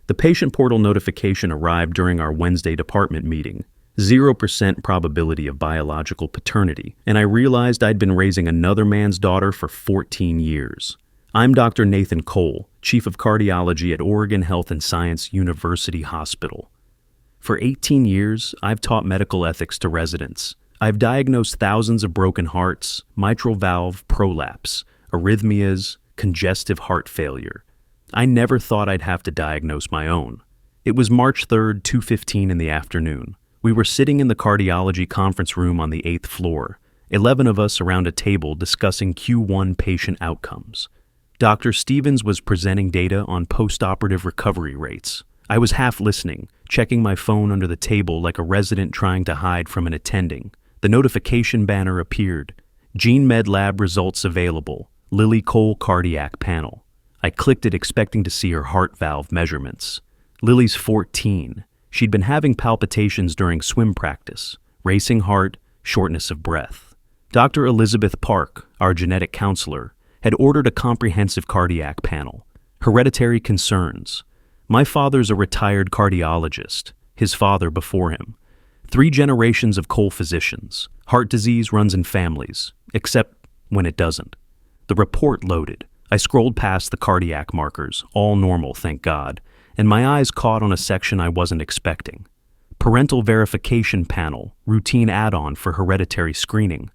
The patient portal notification arrived during our Wednesday department meeting. 0% probability of biological paternity, and I realized I'd been raising another man's daughter for 14 years. I'm Dr. Nathan Cole, Chief of Cardiology at Oregon Health and Science University Hospital. For 18 years, I've taught medical ethics to residents. I've diagnosed thousands of broken hearts, mitral valve prolapse, arrhythmias, congestive heart failure. I never thought I'd have to diagnose my own. It was March 3rd, 2:15 in the afternoon. We were sitting in the cardiology conference room on the 8th floor, 11 of us around a table discussing Q1 patient outcomes. Dr. Stevens was presenting data on post-operative recovery rates. I was half listening, checking my phone under the table like a resident trying to hide from an attending. The notification banner appeared. Gene Med Lab results available. Lily Cole cardiac panel. I clicked it expecting to see her heart valve measurements. Lily's 14. She'd been having palpitations during swim practice, racing heart, shortness of breath. Dr. Elizabeth Park, our genetic counselor, had ordered a comprehensive cardiac panel. Hereditary concerns. My father's a retired cardiologist, his father before him. 3 generations of Cole physicians. Heart disease runs in families, except when it doesn't. The report loaded. I scrolled past the cardiac markers, all normal, thank God, and my eyes caught on a section I wasn't expecting. Parental verification panel, routine add-on for hereditary screening.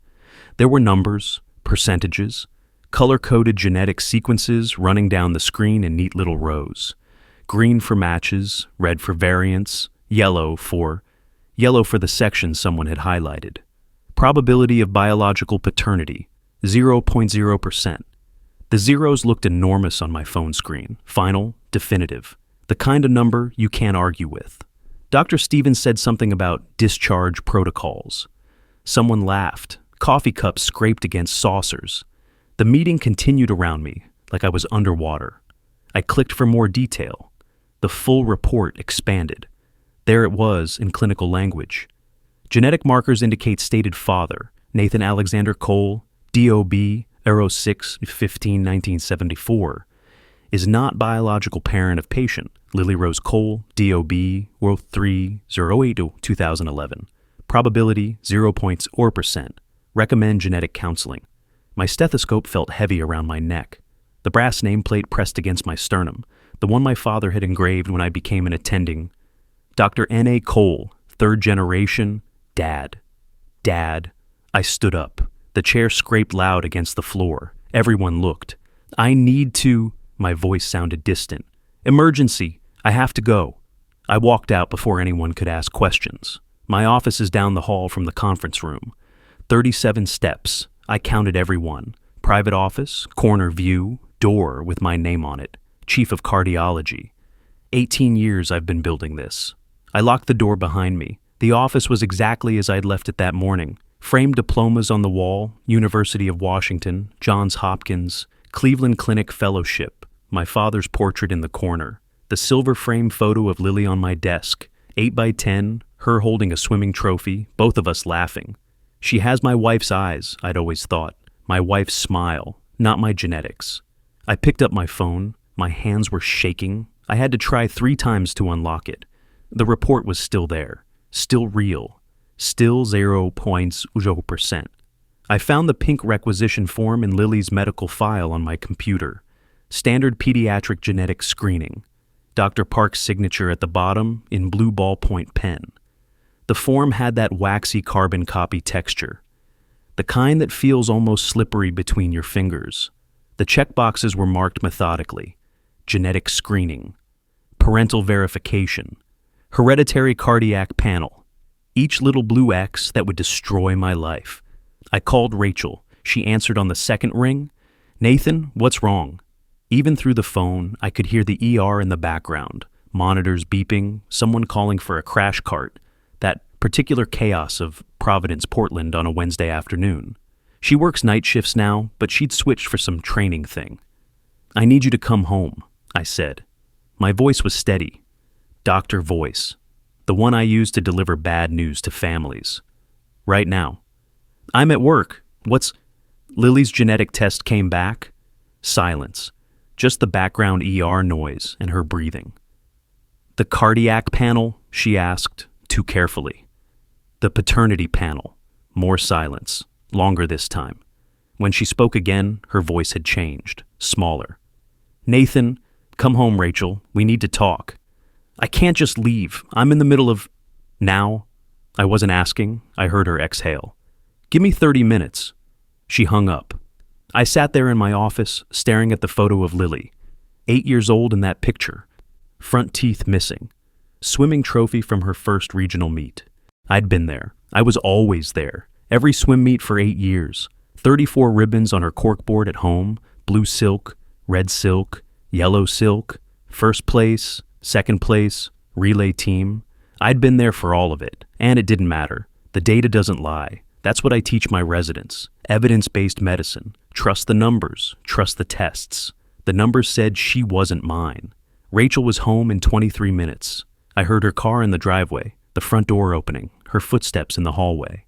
There were numbers, percentages, color-coded genetic sequences running down the screen in neat little rows. Green for matches, red for variants, yellow for the section someone had highlighted. Probability of biological paternity, 0.0%. The zeros looked enormous on my phone screen, final, definitive. The kind of number you can't argue with. Dr. Stevens said something about discharge protocols. Someone laughed. Coffee cups scraped against saucers. The meeting continued around me, like I was underwater. I clicked for more detail. The full report expanded. There it was in clinical language. Genetic markers indicate stated father, Nathan Alexander Cole, DOB, Aero 6, 15, 1974. Is not biological parent of patient, Lily Rose Cole, DOB, World 3, 08 2011. Probability, 0.0%. Recommend genetic counseling. My stethoscope felt heavy around my neck. The brass nameplate pressed against my sternum, the one my father had engraved when I became an attending. Dr. N.A. Cole, 3rd generation, Dad. Dad. I stood up. The chair scraped loud against the floor. Everyone looked. I need to... My voice sounded distant. Emergency! I have to go. I walked out before anyone could ask questions. My office is down the hall from the conference room. 37 steps. I counted every one. Private office, corner view, door with my name on it. Chief of Cardiology. 18 years I've been building this. I locked the door behind me. The office was exactly as I'd left it that morning. Framed diplomas on the wall, University of Washington, Johns Hopkins, Cleveland Clinic Fellowship, my father's portrait in the corner, the silver frame photo of Lily on my desk, 8 by 10, her holding a swimming trophy, both of us laughing. She has my wife's eyes, I'd always thought, my wife's smile, not my genetics. I picked up my phone, my hands were shaking. I had to try 3 times to unlock it. The report was still there, still real, still 0.0%. I found the pink requisition form in Lily's medical file on my computer. Standard pediatric genetic screening. Dr. Park's signature at the bottom in blue ballpoint pen. The form had that waxy carbon copy texture, the kind that feels almost slippery between your fingers. The checkboxes were marked methodically. Genetic screening. Parental verification. Hereditary cardiac panel. Each little blue X that would destroy my life. I called Rachel. She answered on the second ring. Nathan, what's wrong? Even through the phone, I could hear the ER in the background. Monitors beeping, someone calling for a crash cart. That particular chaos of Providence, Portland on a Wednesday afternoon. She works night shifts now, but she'd switched for some training thing. I need you to come home, I said. My voice was steady. Doctor voice. The one I use to deliver bad news to families. Right now. I'm at work. Lily's genetic test came back? Silence. Just the background ER noise and her breathing. The cardiac panel, she asked, too carefully. The paternity panel. More silence, longer this time. When she spoke again, her voice had changed, smaller. Nathan, come home, Rachel. We need to talk. I can't just leave. I'm in the middle of... Now? I wasn't asking. I heard her exhale. Give me 30 minutes. She hung up. I sat there in my office, staring at the photo of Lily, 8 years old in that picture, front teeth missing, swimming trophy from her first regional meet. I'd been there. I was always there. Every swim meet for 8 years. 34 ribbons on her corkboard at home, blue silk, red silk, yellow silk, first place, second place, relay team. I'd been there for all of it, and it didn't matter. The data doesn't lie. That's what I teach my residents. Evidence-based medicine. Trust the numbers. Trust the tests. The numbers said she wasn't mine. Rachel was home in 23 minutes. I heard her car in the driveway, the front door opening, her footsteps in the hallway.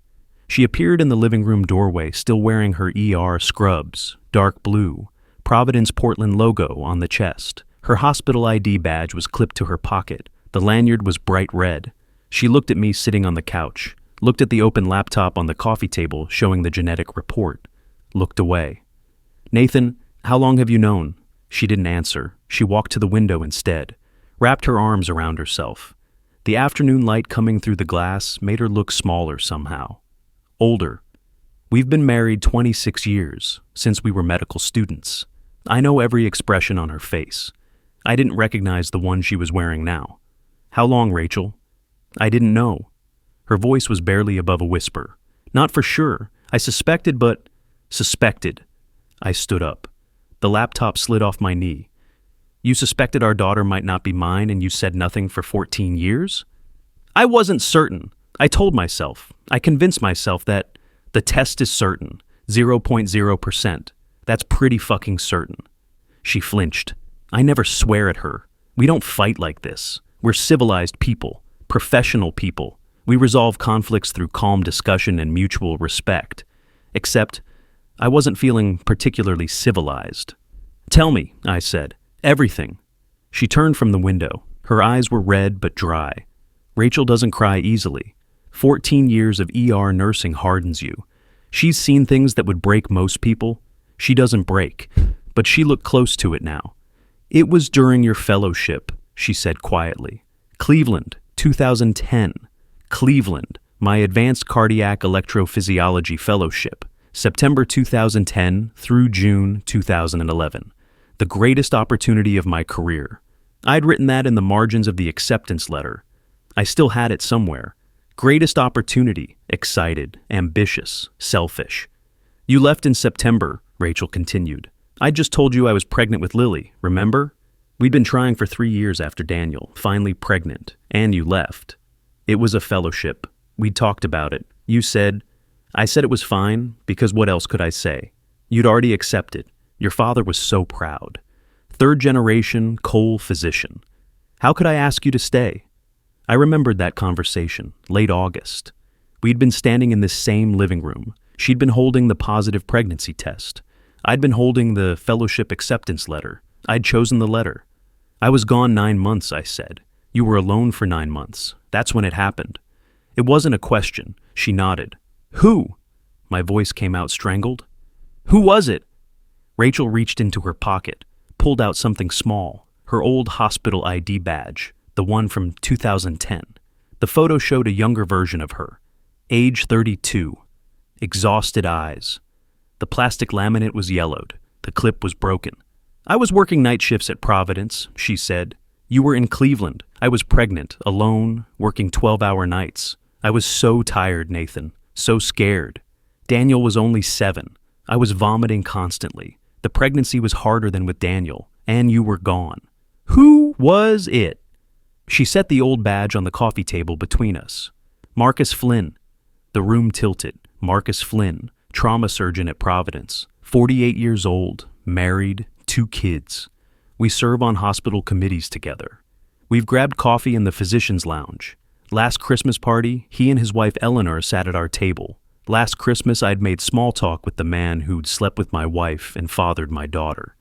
She appeared in the living room doorway, still wearing her ER scrubs, dark blue, Providence Portland logo on the chest. Her hospital ID badge was clipped to her pocket. The lanyard was bright red. She looked at me sitting on the couch, looked at the open laptop on the coffee table showing the genetic report, looked away. Nathan, how long have you known? She didn't answer. She walked to the window instead, wrapped her arms around herself. The afternoon light coming through the glass made her look smaller somehow. Older. We've been married 26 years, since we were medical students. I know every expression on her face. I didn't recognize the one she was wearing now. How long, Rachel? I didn't know. Her voice was barely above a whisper. Not for sure. I suspected, but... Suspected. I stood up. The laptop slid off my knee. You suspected our daughter might not be mine and you said nothing for 14 years? I wasn't certain. I told myself. I convinced myself that the test is certain. 0.0%. That's pretty fucking certain. She flinched. I never swear at her. We don't fight like this. We're civilized people. Professional people. We resolve conflicts through calm discussion and mutual respect. Except, I wasn't feeling particularly civilized. Tell me, I said. Everything. She turned from the window. Her eyes were red but dry. Rachel doesn't cry easily. 14 years of ER nursing hardens you. She's seen things that would break most people. She doesn't break, but she looked close to it now. It was during your fellowship, she said quietly. Cleveland, 2010. Cleveland, my advanced cardiac electrophysiology fellowship. September 2010 through June 2011. The greatest opportunity of my career. I'd written that in the margins of the acceptance letter. I still had it somewhere. Greatest opportunity, excited, ambitious, selfish. You left in September, Rachel continued. I just told you I was pregnant with Lily, remember? We'd been trying for 3 years after Daniel, finally pregnant, and you left. It was a fellowship. We'd talked about it. You said... I said it was fine, because what else could I say? You'd already accepted. Your father was so proud. 3rd generation Cole physician. How could I ask you to stay? I remembered that conversation, late August. We'd been standing in this same living room. She'd been holding the positive pregnancy test. I'd been holding the fellowship acceptance letter. I'd chosen the letter. I was gone 9 months, I said. You were alone for 9 months. That's when it happened. It wasn't a question. She nodded. Who? My voice came out strangled. Who was it? Rachel reached into her pocket, pulled out something small, her old hospital ID badge, the one from 2010. The photo showed a younger version of her, age 32, exhausted eyes. The plastic laminate was yellowed. The clip was broken. I was working night shifts at Providence, she said. You were in Cleveland. I was pregnant, alone, working 12-hour nights. I was so tired, Nathan, so scared. Daniel was only 7. I was vomiting constantly. The pregnancy was harder than with Daniel, and you were gone. Who was it? She set the old badge on the coffee table between us. Marcus Flynn. The room tilted. Marcus Flynn, trauma surgeon at Providence, 48 years old, married, 2 kids. We serve on hospital committees together. We've grabbed coffee in the physician's lounge. Last Christmas party, he and his wife Eleanor sat at our table. Last Christmas, I'd made small talk with the man who'd slept with my wife and fathered my daughter.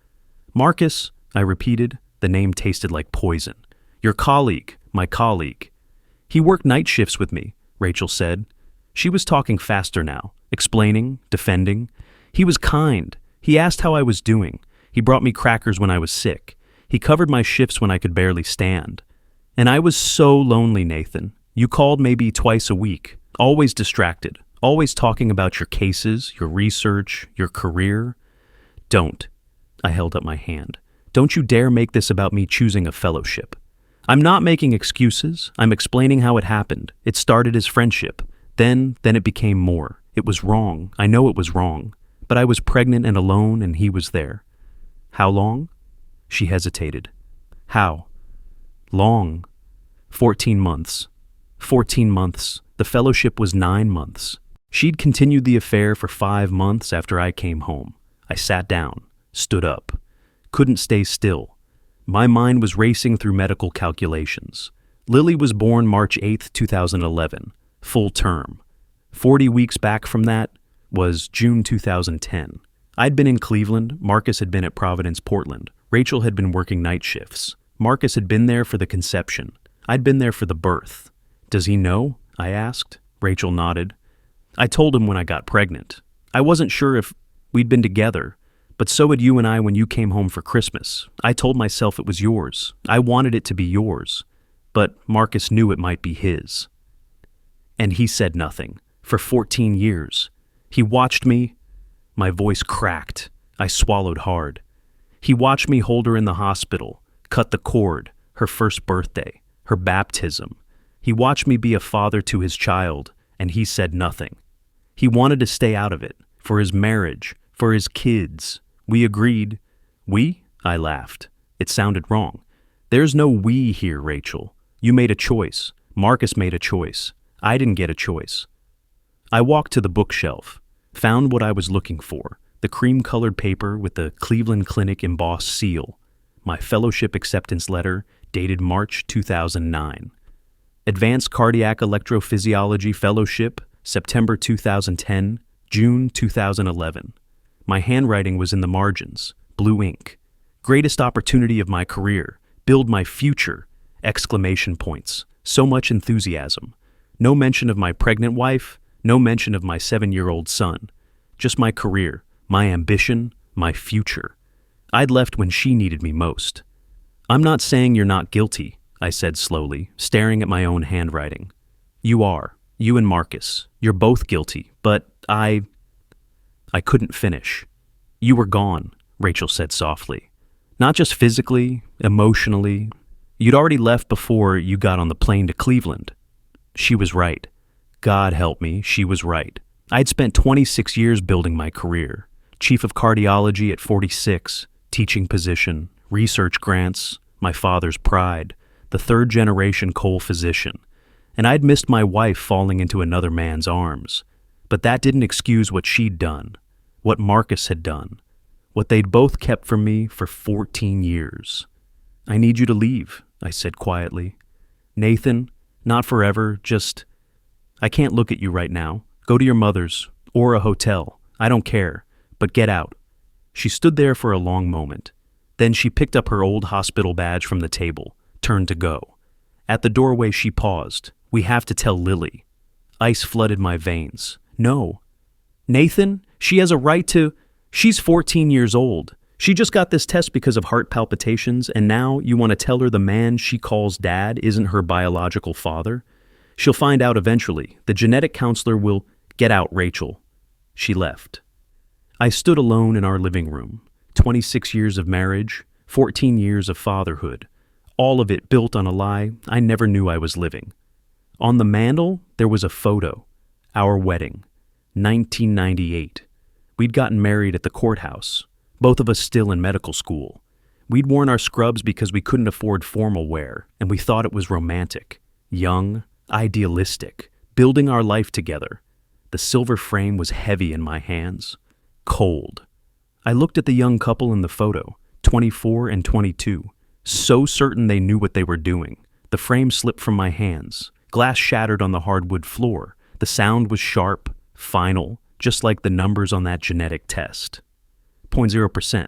Marcus, I repeated. The name tasted like poison. Your colleague, my colleague. He worked night shifts with me, Rachel said. She was talking faster now, explaining, defending. He was kind. He asked how I was doing. He brought me crackers when I was sick. He covered my shifts when I could barely stand. And I was so lonely, Nathan. You called maybe twice a week, always distracted, always talking about your cases, your research, your career. Don't. I held up my hand. Don't you dare make this about me choosing a fellowship. I'm not making excuses. I'm explaining how it happened. It started as friendship. Then it became more. It was wrong. I know it was wrong. But I was pregnant and alone, and he was there. How long? She hesitated. How? Long. 14 months. 14 months. The fellowship was 9 months. She'd continued the affair for 5 months after I came home. I sat down, stood up. Couldn't stay still. My mind was racing through medical calculations. Lily was born March 8, 2011, full term. 40 weeks back from that was June 2010. I'd been in Cleveland, Marcus had been at Providence, Portland. Rachel had been working night shifts. Marcus had been there for the conception. I'd been there for the birth. Does he know? I asked. Rachel nodded. I told him when I got pregnant. I wasn't sure if we'd been together, but so had you and I when you came home for Christmas. I told myself it was yours. I wanted it to be yours. But Marcus knew it might be his. And he said nothing. For 14 years. He watched me. My voice cracked. I swallowed hard. He watched me hold her in the hospital, cut the cord, her first birthday, her baptism. He watched me be a father to his child, and he said nothing. He wanted to stay out of it, for his marriage, for his kids. We agreed. We? I laughed. It sounded wrong. There's no we here, Rachel. You made a choice. Marcus made a choice. I didn't get a choice. I walked to the bookshelf, found what I was looking for, the cream-colored paper with the Cleveland Clinic embossed seal, my fellowship acceptance letter dated March 2009. Advanced Cardiac Electrophysiology Fellowship, September 2010, June 2011. My handwriting was in the margins, blue ink. Greatest opportunity of my career, build my future, exclamation points, so much enthusiasm. No mention of my pregnant wife, no mention of my 7-year-old son. Just my career, my ambition, my future. I'd left when she needed me most. I'm not saying you're not guilty, I said slowly, staring at my own handwriting. You are. You and Marcus. You're both guilty, but I couldn't finish. You were gone, Rachel said softly. Not just physically, emotionally. You'd already left before you got on the plane to Cleveland. She was right. God help me, she was right. I'd spent 26 years building my career. Chief of cardiology at 46, teaching position, research grants, my father's pride, the third-generation Cole physician. And I'd missed my wife falling into another man's arms. But that didn't excuse what she'd done, what Marcus had done, what they'd both kept from me for 14 years. I need you to leave, I said quietly. Nathan, not forever, just... I can't look at you right now. Go to your mother's, or a hotel. I don't care, but get out. She stood there for a long moment. Then she picked up her old hospital badge from the table, turned to go. At the doorway she paused. We have to tell Lily. Ice flooded my veins. No. Nathan, she has a right to... She's 14 years old. She just got this test because of heart palpitations, and now you want to tell her the man she calls dad isn't her biological father? She'll find out eventually. The genetic counselor will... Get out, Rachel. She left. I stood alone in our living room. 26 years of marriage, 14 years of fatherhood. All of it built on a lie I never knew I was living. On the mantle, there was a photo. Our wedding. 1998. We'd gotten married at the courthouse. Both of us still in medical school. We'd worn our scrubs because we couldn't afford formal wear, and we thought it was romantic. Young, idealistic, building our life together. The silver frame was heavy in my hands. Cold. I looked at the young couple in the photo, 24 and 22, so certain they knew what they were doing. The frame slipped from my hands. Glass shattered on the hardwood floor. The sound was sharp, final, just like the numbers on that genetic test. 0.0%.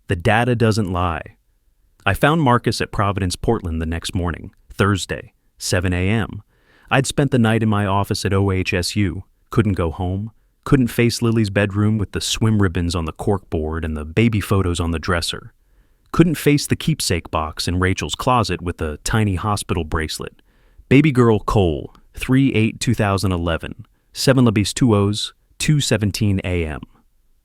The data doesn't lie. I found Marcus at Providence, Portland the next morning. Thursday, 7 a.m. I'd spent the night in my office at OHSU, couldn't go home, couldn't face Lily's bedroom with the swim ribbons on the corkboard and the baby photos on the dresser. Couldn't face the keepsake box in Rachel's closet with the tiny hospital bracelet. Baby girl Cole, 3/8/2011, 7 Libis 2Os, 2:17 a.m.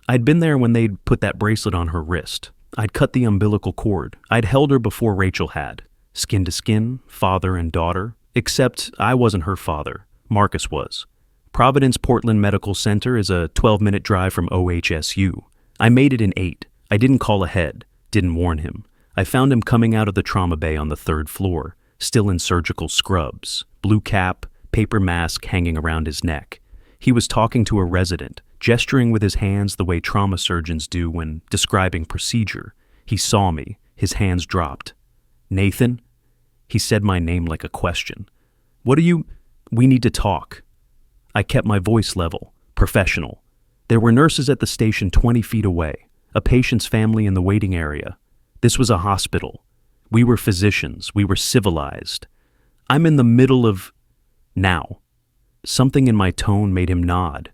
I'd been there when they'd put that bracelet on her wrist. I'd cut the umbilical cord. I'd held her before Rachel had. Skin to skin, father and daughter. Except I wasn't her father. Marcus was. Providence Portland Medical Center is a 12-minute drive from OHSU. I made it in 8. I didn't call ahead. Didn't warn him. I found him coming out of the trauma bay on the 3rd floor, still in surgical scrubs, blue cap, paper mask hanging around his neck. He was talking to a resident, gesturing with his hands the way trauma surgeons do when describing procedure. He saw me. His hands dropped. "Nathan?" He said my name like a question. We need to talk." I kept my voice level, professional. There were nurses at the station 20 feet away, a patient's family in the waiting area. This was a hospital. We were physicians. We were civilized. I'm in the middle of... Now. Something in my tone made him nod.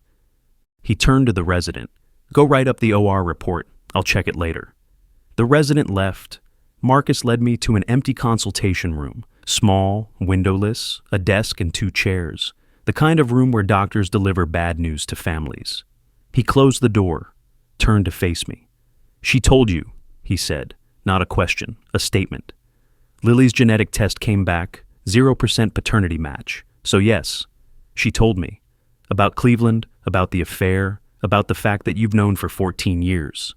He turned to the resident. "Go write up the OR report. I'll check it later." The resident left. Marcus led me to an empty consultation room, small, windowless, a desk and 2 chairs, the kind of room where doctors deliver bad news to families. He closed the door, turned to face me. "She told you," he said, not a question, a statement. "Lily's genetic test came back, 0% paternity match. So yes, she told me. About Cleveland, about the affair, about the fact that you've known for 14 years.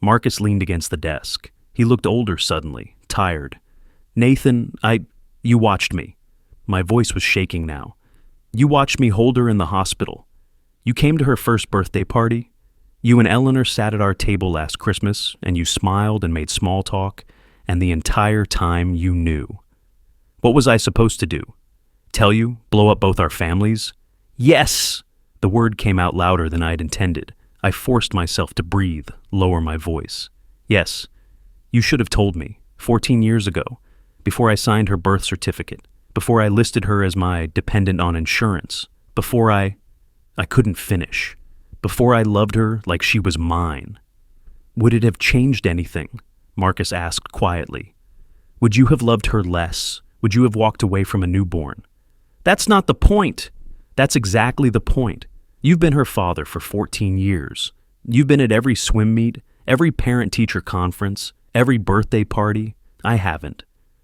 Marcus leaned against the desk. He looked older suddenly, tired. "Nathan, you watched me." My voice was shaking now. "You watched me hold her in the hospital. You came to her first birthday party. You and Eleanor sat at our table last Christmas, and you smiled and made small talk, and the entire time you knew. What was I supposed to do? Tell you? Blow up both our families?" "Yes!" The word came out louder than I'd intended. I forced myself to breathe, lower my voice. "Yes. You should have told me, 14 years ago, before I signed her birth certificate, before I listed her as my dependent on insurance, before I couldn't finish, before I loved her like she was mine." "Would it have changed anything?" Marcus asked quietly. "Would you have loved her less? Would you have walked away from a newborn?" "That's not the point." "That's exactly the point. You've been her father for 14 years. You've been at every swim meet, every parent-teacher conference, every birthday party. I haven't.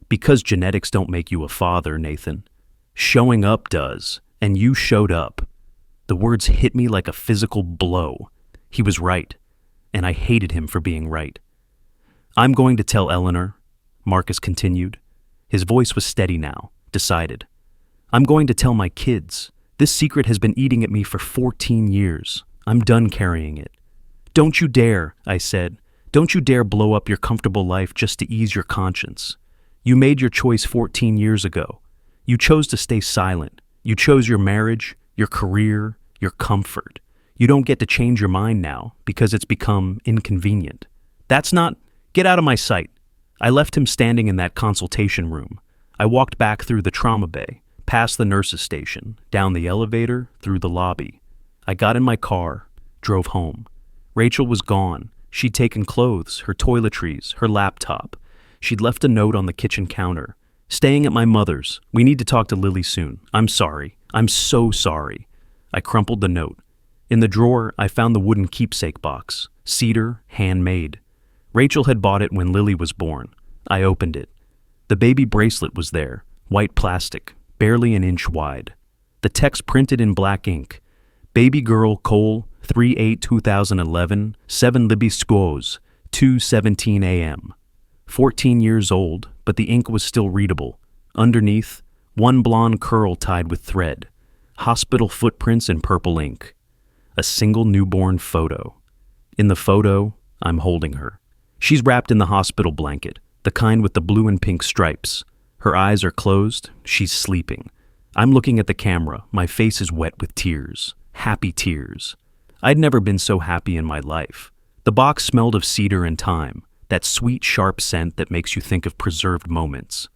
Because genetics don't make you a father, Nathan. Showing up does, and you showed up." The words hit me like a physical blow. He was right, and I hated him for being right. "I'm going to tell Eleanor," Marcus continued. His voice was steady now, decided. "I'm going to tell my kids. This secret has been eating at me for 14 years. I'm done carrying it." "Don't you dare," I said. "Don't you dare blow up your comfortable life just to ease your conscience. You made your choice 14 years ago. You chose to stay silent. You chose your marriage, your career, your comfort. You don't get to change your mind now because it's become inconvenient. That's not... Get out of my sight." I left him standing in that consultation room. I walked back through the trauma bay, past the nurse's station, down the elevator, through the lobby. I got in my car, drove home. Rachel was gone. She'd taken clothes, her toiletries, her laptop. She'd left a note on the kitchen counter. "Staying at my mother's. We need to talk to Lily soon. I'm sorry. I'm so sorry." I crumpled the note. In the drawer, I found the wooden keepsake box. Cedar, handmade. Rachel had bought it when Lily was born. I opened it. The baby bracelet was there, white plastic, barely an inch wide. The text printed in black ink. "Baby girl Cole, 3/8/2011, 7 Libis 2Os, 2:17 a.m. 14 years old, but the ink was still readable. Underneath, one blonde curl tied with thread. Hospital footprints in purple ink. A single newborn photo. In the photo, I'm holding her. She's wrapped in the hospital blanket, the kind with the blue and pink stripes. Her eyes are closed. She's sleeping. I'm looking at the camera. My face is wet with tears. Happy tears. I'd never been so happy in my life. The box smelled of cedar and thyme, that sweet, sharp scent that makes you think of preserved moments.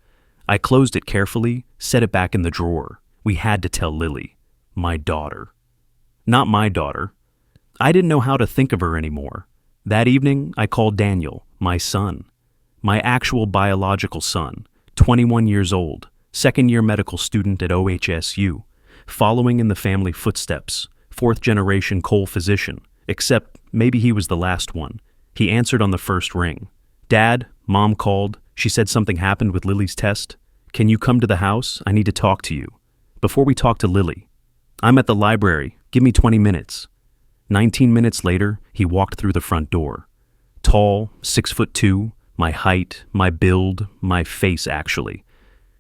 I closed it carefully, set it back in the drawer. We had to tell Lily. My daughter. Not my daughter. I didn't know how to think of her anymore. That evening, I called Daniel, my son. My actual biological son, 21 years old, second-year medical student at OHSU, following in the family footsteps, fourth-generation Cole physician, except maybe he was the last one. He answered on the first ring. Dad, Mom called. She said something happened with Lily's test. Can you come to the house? I need to talk to you. Before we talk to Lily. I'm at the library. Give me 20 minutes. 19 minutes later, he walked through the front door. Tall, 6'2", my height, my build, my face actually.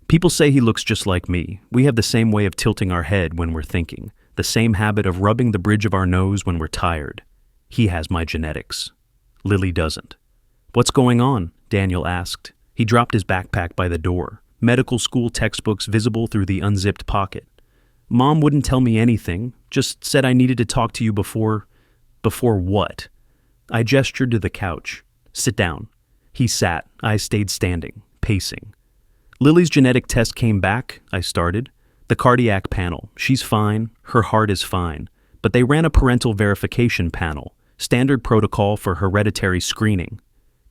People say he looks just like me. We have the same way of tilting our head when we're thinking, the same habit of rubbing the bridge of our nose when we're tired. He has my genetics. Lily doesn't. What's going on? Daniel asked. He dropped his backpack by the door, medical school textbooks visible through the unzipped pocket. Mom wouldn't tell me anything, just said I needed to talk to you before what? I gestured to the couch. Sit down. He sat. I stayed standing, pacing. Lily's genetic test came back, I started. The cardiac panel. She's fine. Her heart is fine. But they ran a parental verification panel, standard protocol for hereditary screening.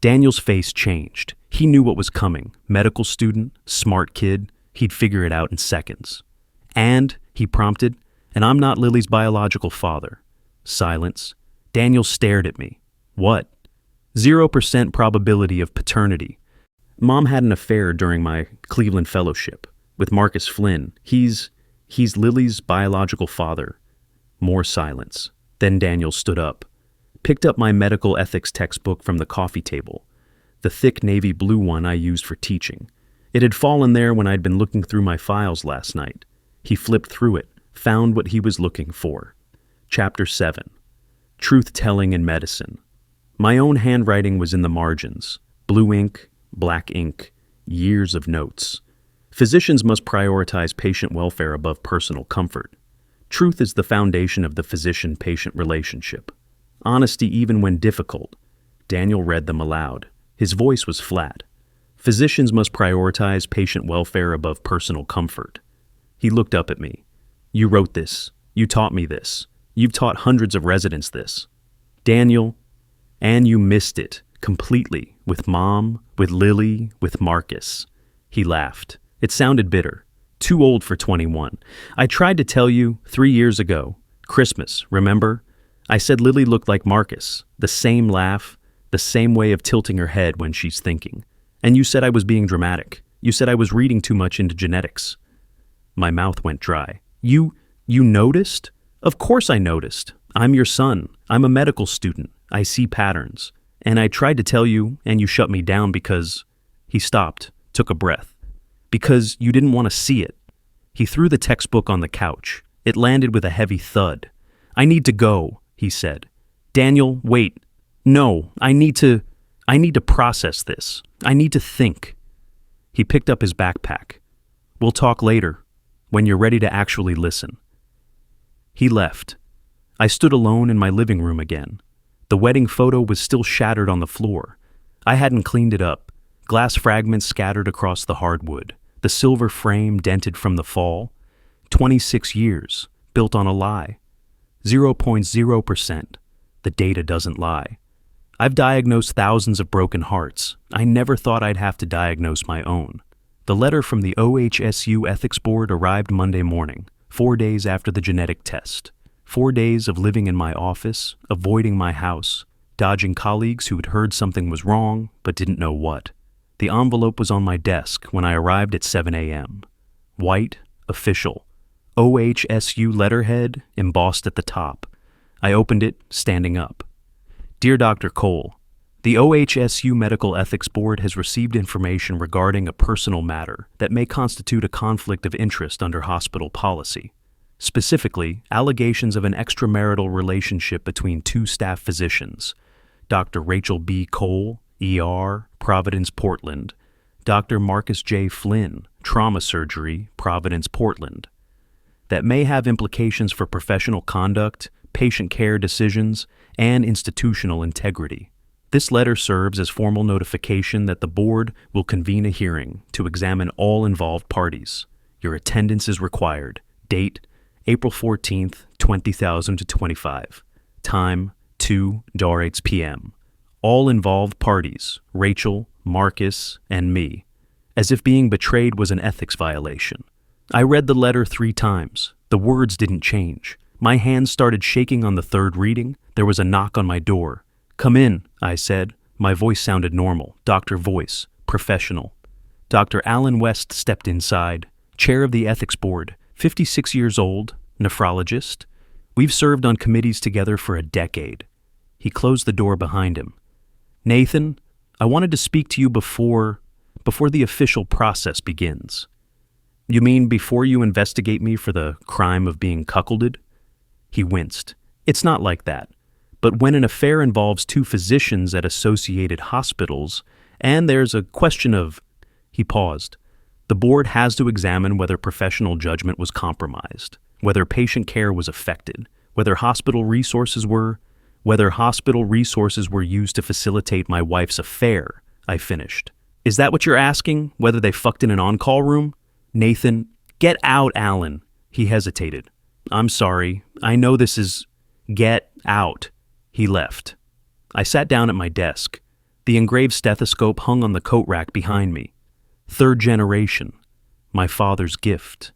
Daniel's face changed. He knew what was coming. Medical student, smart kid. He'd figure it out in seconds. And, he prompted, and I'm not Lily's biological father. Silence. Daniel stared at me. What? 0% probability of paternity. Mom had an affair during my Cleveland fellowship with Marcus Flynn. He's Lily's biological father. More silence. Then Daniel stood up, picked up my medical ethics textbook from the coffee table, the thick navy blue one I used for teaching. It had fallen there when I'd been looking through my files last night. He flipped through it, found what he was looking for. Chapter 7. Truth-telling in medicine. My own handwriting was in the margins. Blue ink, black ink, years of notes. Physicians must prioritize patient welfare above personal comfort. Truth is the foundation of the physician-patient relationship. Honesty even when difficult. Daniel read them aloud. His voice was flat. Physicians must prioritize patient welfare above personal comfort. He looked up at me. You wrote this. You taught me this. You've taught hundreds of residents this. Daniel, and you missed it completely with Mom, with Lily, with Marcus. He laughed. It sounded bitter. Too old for 21. I tried to tell you 3 years ago. Christmas, remember? I said Lily looked like Marcus. The same laugh, the same way of tilting her head when she's thinking. And you said I was being dramatic. You said I was reading too much into genetics. My mouth went dry. You noticed? Of course I noticed. I'm your son. I'm a medical student. I see patterns. And I tried to tell you, and you shut me down because... He stopped, took a breath. Because you didn't want to see it. He threw the textbook on the couch. It landed with a heavy thud. I need to go, he said. Daniel, wait. No, I need to process this. I need to think. He picked up his backpack. We'll talk later, when you're ready to actually listen. He left. I stood alone in my living room again. The wedding photo was still shattered on the floor. I hadn't cleaned it up. Glass fragments scattered across the hardwood. The silver frame dented from the fall. 26 years, built on a lie. 0.0%. The data doesn't lie. I've diagnosed thousands of broken hearts. I never thought I'd have to diagnose my own. The letter from the OHSU Ethics Board arrived Monday morning, 4 days after the genetic test. 4 days of living in my office, avoiding my house, dodging colleagues who had heard something was wrong but didn't know what. The envelope was on my desk when I arrived at 7 a.m. White, official, OHSU letterhead embossed at the top. I opened it, standing up. Dear Dr. Cole, the OHSU Medical Ethics Board has received information regarding a personal matter that may constitute a conflict of interest under hospital policy. Specifically, allegations of an extramarital relationship between 2 staff physicians, Dr. Rachel B. Cole, ER, Providence, Portland, Dr. Marcus J. Flynn, Trauma Surgery, Providence, Portland, that may have implications for professional conduct, patient care decisions, and institutional integrity. This letter serves as formal notification that the board will convene a hearing to examine all involved parties. Your attendance is required. Date, April 14th, 2025. Time, 2:08 p.m. All involved parties, Rachel, Marcus, and me. As if being betrayed was an ethics violation. I read the letter 3 times. The words didn't change. My hands started shaking on the third reading. There was a knock on my door. "Come in," I said. My voice sounded normal. Doctor voice. Professional. Dr. Alan West stepped inside. Chair of the ethics board. 56 years old. Nephrologist. We've served on committees together for a decade. He closed the door behind him. "Nathan, I wanted to speak to you before the official process begins." "You mean before you investigate me for the crime of being cuckolded?" He winced. "It's not like that. But when an affair involves 2 physicians at associated hospitals, and there's a question of..." He paused. "The board has to examine whether professional judgment was compromised, whether patient care was affected, whether hospital resources were used to facilitate my wife's affair," I finished. "Is that what you're asking? Whether they fucked in an on-call room?" "Nathan, get out, Alan." He hesitated. "I'm sorry. I know this is..." "Get out." He left. I sat down at my desk. The engraved stethoscope hung on the coat rack behind me. 3rd generation. My father's gift.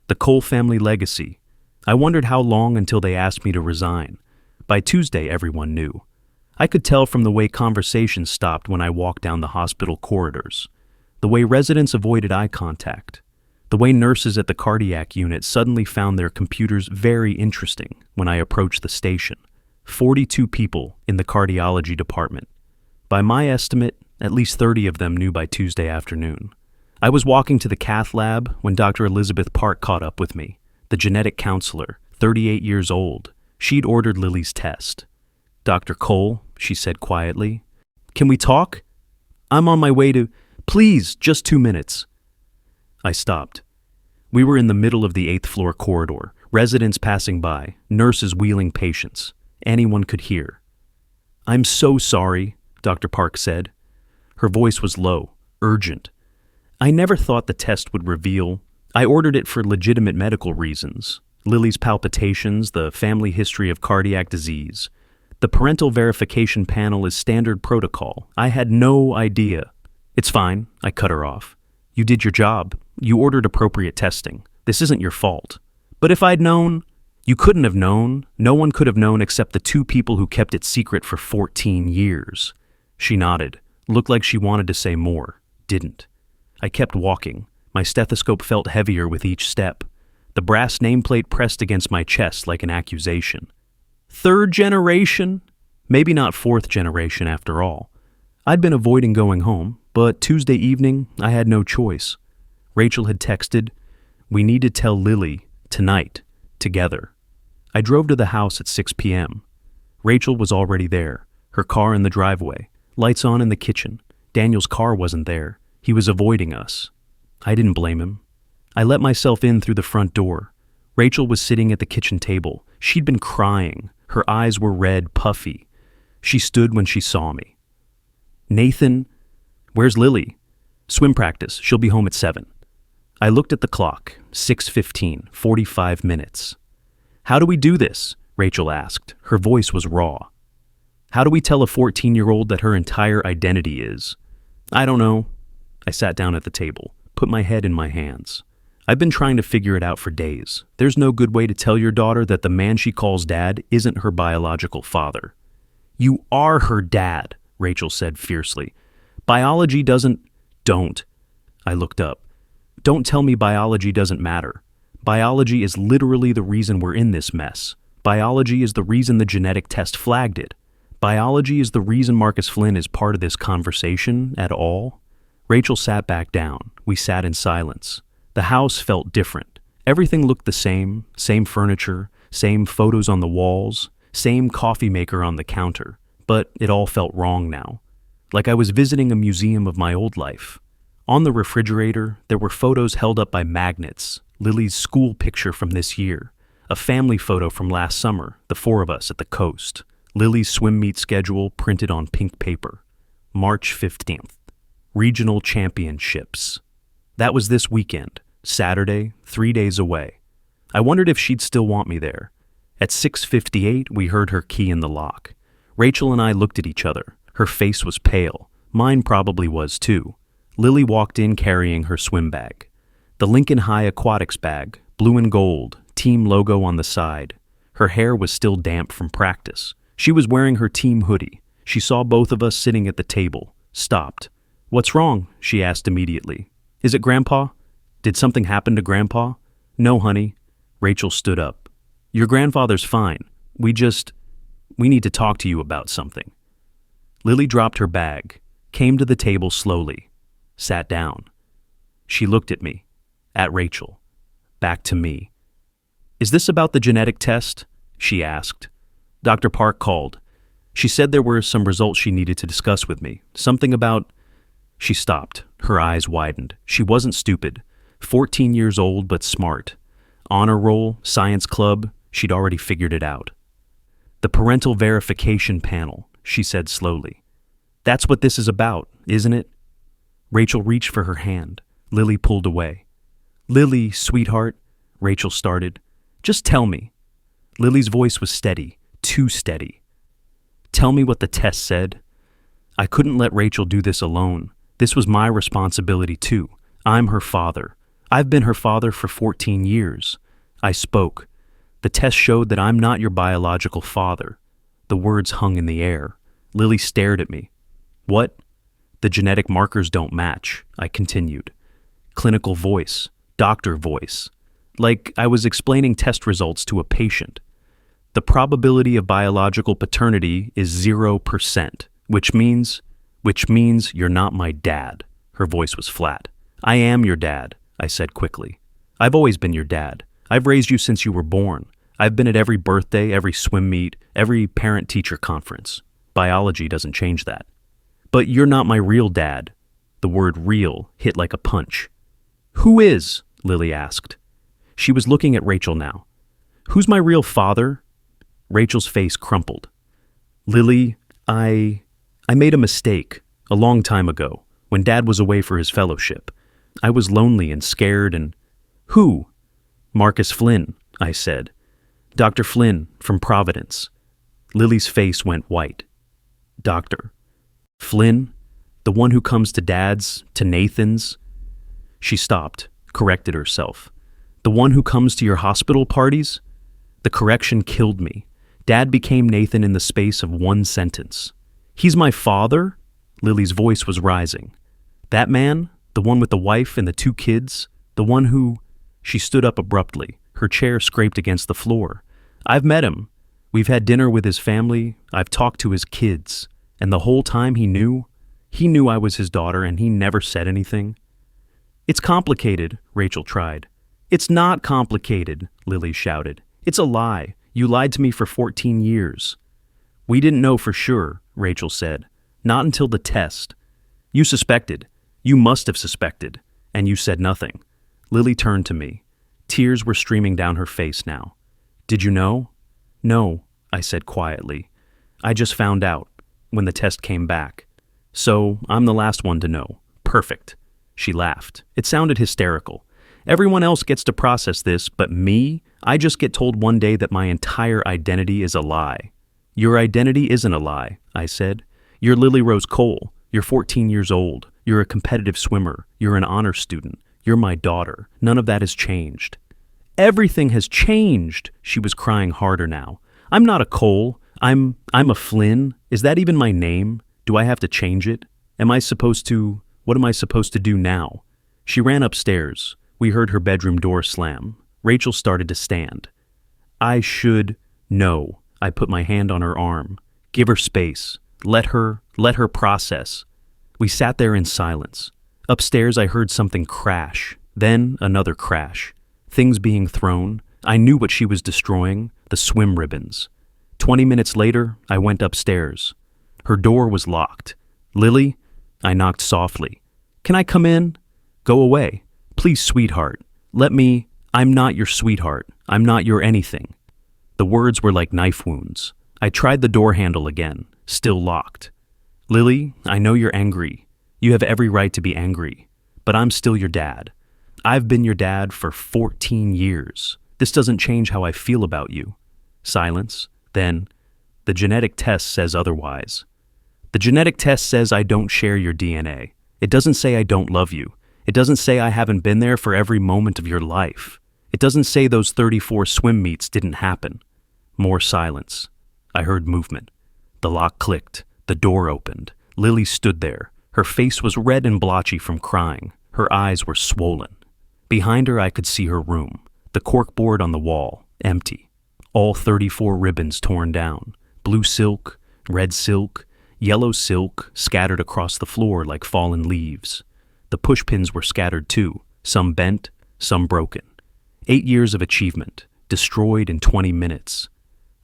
The Cole family legacy. I wondered how long until they asked me to resign. By Tuesday, everyone knew. I could tell from the way conversations stopped when I walked down the hospital corridors, the way residents avoided eye contact, the way nurses at the cardiac unit suddenly found their computers very interesting when I approached the station. 42 people in the cardiology department. By my estimate, at least 30 of them knew by Tuesday afternoon. I was walking to the cath lab when Dr. Elizabeth Park caught up with me, the genetic counselor, 38 years old. She'd ordered Lily's test. "Dr. Cole," she said quietly, "can we talk? I'm on my way to..." "Please, just 2 minutes." I stopped. We were in the middle of the 8th floor corridor, residents passing by, nurses wheeling patients. Anyone could hear. "I'm so sorry," Dr. Park said. Her voice was low, urgent. "I never thought the test would reveal. I ordered it for legitimate medical reasons. Lily's palpitations, the family history of cardiac disease. The parental verification panel is standard protocol. I had no idea." "It's fine," I cut her off. "You did your job. You ordered appropriate testing. This isn't your fault." "But if I'd known..." "You couldn't have known. No one could have known except the 2 people who kept it secret for 14 years. She nodded. Looked like she wanted to say more. Didn't. I kept walking. My stethoscope felt heavier with each step. The brass nameplate pressed against my chest like an accusation. 3rd generation? Maybe not 4th generation after all. I'd been avoiding going home, but Tuesday evening I had no choice. Rachel had texted, "We need to tell Lily, tonight, together." I drove to the house at 6 p.m. Rachel was already there, her car in the driveway, lights on in the kitchen. Daniel's car wasn't there. He was avoiding us. I didn't blame him. I let myself in through the front door. Rachel was sitting at the kitchen table. She'd been crying. Her eyes were red, puffy. She stood when she saw me. "Nathan, where's Lily?" "Swim practice. She'll be home at 7. I looked at the clock. 6:15, 45 minutes. "How do we do this?" Rachel asked. Her voice was raw. "How do we tell a 14-year-old that her entire identity is?" "I don't know." I sat down at the table, put my head in my hands. "I've been trying to figure it out for days. There's no good way to tell your daughter that the man she calls dad isn't her biological father." "You are her dad," Rachel said fiercely. "Biology doesn't..." "Don't." I looked up. "Don't tell me biology doesn't matter. Biology is literally the reason we're in this mess. Biology is the reason the genetic test flagged it. Biology is the reason Marcus Flynn is part of this conversation at all." Rachel sat back down. We sat in silence. The house felt different. Everything looked the same furniture, same photos on the walls, same coffee maker on the counter. But it all felt wrong now. Like I was visiting a museum of my old life. On the refrigerator, there were photos held up by magnets. Lily's school picture from this year. A family photo from last summer, the 4 of us at the coast. Lily's swim meet schedule printed on pink paper. March 15th. Regional Championships. That was this weekend, Saturday, 3 days away. I wondered if she'd still want me there. At 6:58, we heard her key in the lock. Rachel and I looked at each other. Her face was pale. Mine probably was too. Lily walked in carrying her swim bag. The Lincoln High Aquatics bag, blue and gold, team logo on the side. Her hair was still damp from practice. She was wearing her team hoodie. She saw both of us sitting at the table, stopped. "What's wrong?" she asked immediately. "Is it Grandpa? Did something happen to Grandpa?" "No, honey." Rachel stood up. "Your grandfather's fine. We need to talk to you about something." Lily dropped her bag, came to the table slowly, sat down. She looked at me, at Rachel, back to me. "Is this about the genetic test?" she asked. Dr. Park called. She said there were some results she needed to discuss with me. Something about... She stopped. Her eyes widened. She wasn't stupid. 14 years old, but smart. Honor roll, science club, she'd already figured it out. "The parental verification panel," she said slowly. "That's what this is about, isn't it?" Rachel reached for her hand. Lily pulled away. "Lily, sweetheart," Rachel started. "Just tell me." Lily's voice was steady, too steady. "Tell me what the test said." I couldn't let Rachel do this alone. This was my responsibility too. I'm her father. I've been her father for 14 years. I spoke. "The test showed that I'm not your biological father." The words hung in the air. Lily stared at me. "What?" "The genetic markers don't match," I continued. Clinical voice, doctor voice. Like I was explaining test results to a patient. "The probability of biological paternity is 0%, which means you're not my dad." Her voice was flat. "I am your dad," I said quickly. "I've always been your dad. I've raised you since you were born. I've been at every birthday, every swim meet, every parent-teacher conference. Biology doesn't change that." "But you're not my real dad." The word real hit like a punch. "Who is?" Lily asked. She was looking at Rachel now. "Who's my real father?" Rachel's face crumpled. "Lily, I made a mistake a long time ago when Dad was away for his fellowship. I was lonely and scared and..." "Who?" "Marcus Flynn," I said. "Dr. Flynn from Providence." Lily's face went white. "Doctor Flynn? The one who comes to Dad's, to Nathan's?" She stopped, corrected herself. "The one who comes to your hospital parties?" The correction killed me. Dad became Nathan in the space of one sentence. "He's my father?" Lily's voice was rising. "That man? The one with the wife and the 2 kids? The one who..." She stood up abruptly. Her chair scraped against the floor. "I've met him. We've had dinner with his family. I've talked to his kids. And the whole time he knew I was his daughter and he never said anything." "It's complicated," Rachel tried. "It's not complicated," Lily shouted. "It's a lie. You lied to me for 14 years. "We didn't know for sure," Rachel said. "Not until the test. You suspected. You must have suspected. And you said nothing." Lily turned to me. Tears were streaming down her face now. "Did you know?" "No," I said quietly. "I just found out when the test came back. So I'm the last one to know. Perfect." She laughed. It sounded hysterical. "Everyone else gets to process this, but me? I just get told one day that my entire identity is a lie." "Your identity isn't a lie," I said. "You're Lily Rose Cole. You're 14 years old. You're a competitive swimmer. You're an honor student. You're my daughter. None of that has changed." "Everything has changed!" She was crying harder now. "I'm not a Cole. I'm a Flynn. Is that even my name? Do I have to change it? What am I supposed to do now?" She ran upstairs. We heard her bedroom door slam. Rachel started to stand. No. I put my hand on her arm. "Give her space. Let her process." We sat there in silence. Upstairs I heard something crash, then another crash. Things being thrown. I knew what she was destroying, the swim ribbons. 20 minutes later, I went upstairs. Her door was locked. "Lily?" I knocked softly. "Can I come in?" "Go away. Please, sweetheart. I'm not your sweetheart. I'm not your anything." The words were like knife wounds. I tried the door handle again, still locked. Lily, I know you're angry. You have every right to be angry. But I'm still your dad. I've been your dad for 14 years. This doesn't change how I feel about you. Silence. Then, the genetic test says otherwise. The genetic test says I don't share your DNA. It doesn't say I don't love you. It doesn't say I haven't been there for every moment of your life. It doesn't say those 34 swim meets didn't happen. More silence. I heard movement. The lock clicked. The door opened. Lily stood there. Her face was red and blotchy from crying. Her eyes were swollen. Behind her I could see her room. The corkboard on the wall, empty. All 34 ribbons torn down. Blue silk, red silk, yellow silk scattered across the floor like fallen leaves. The pushpins were scattered too, some bent, some broken. 8 years of achievement, destroyed in 20 minutes.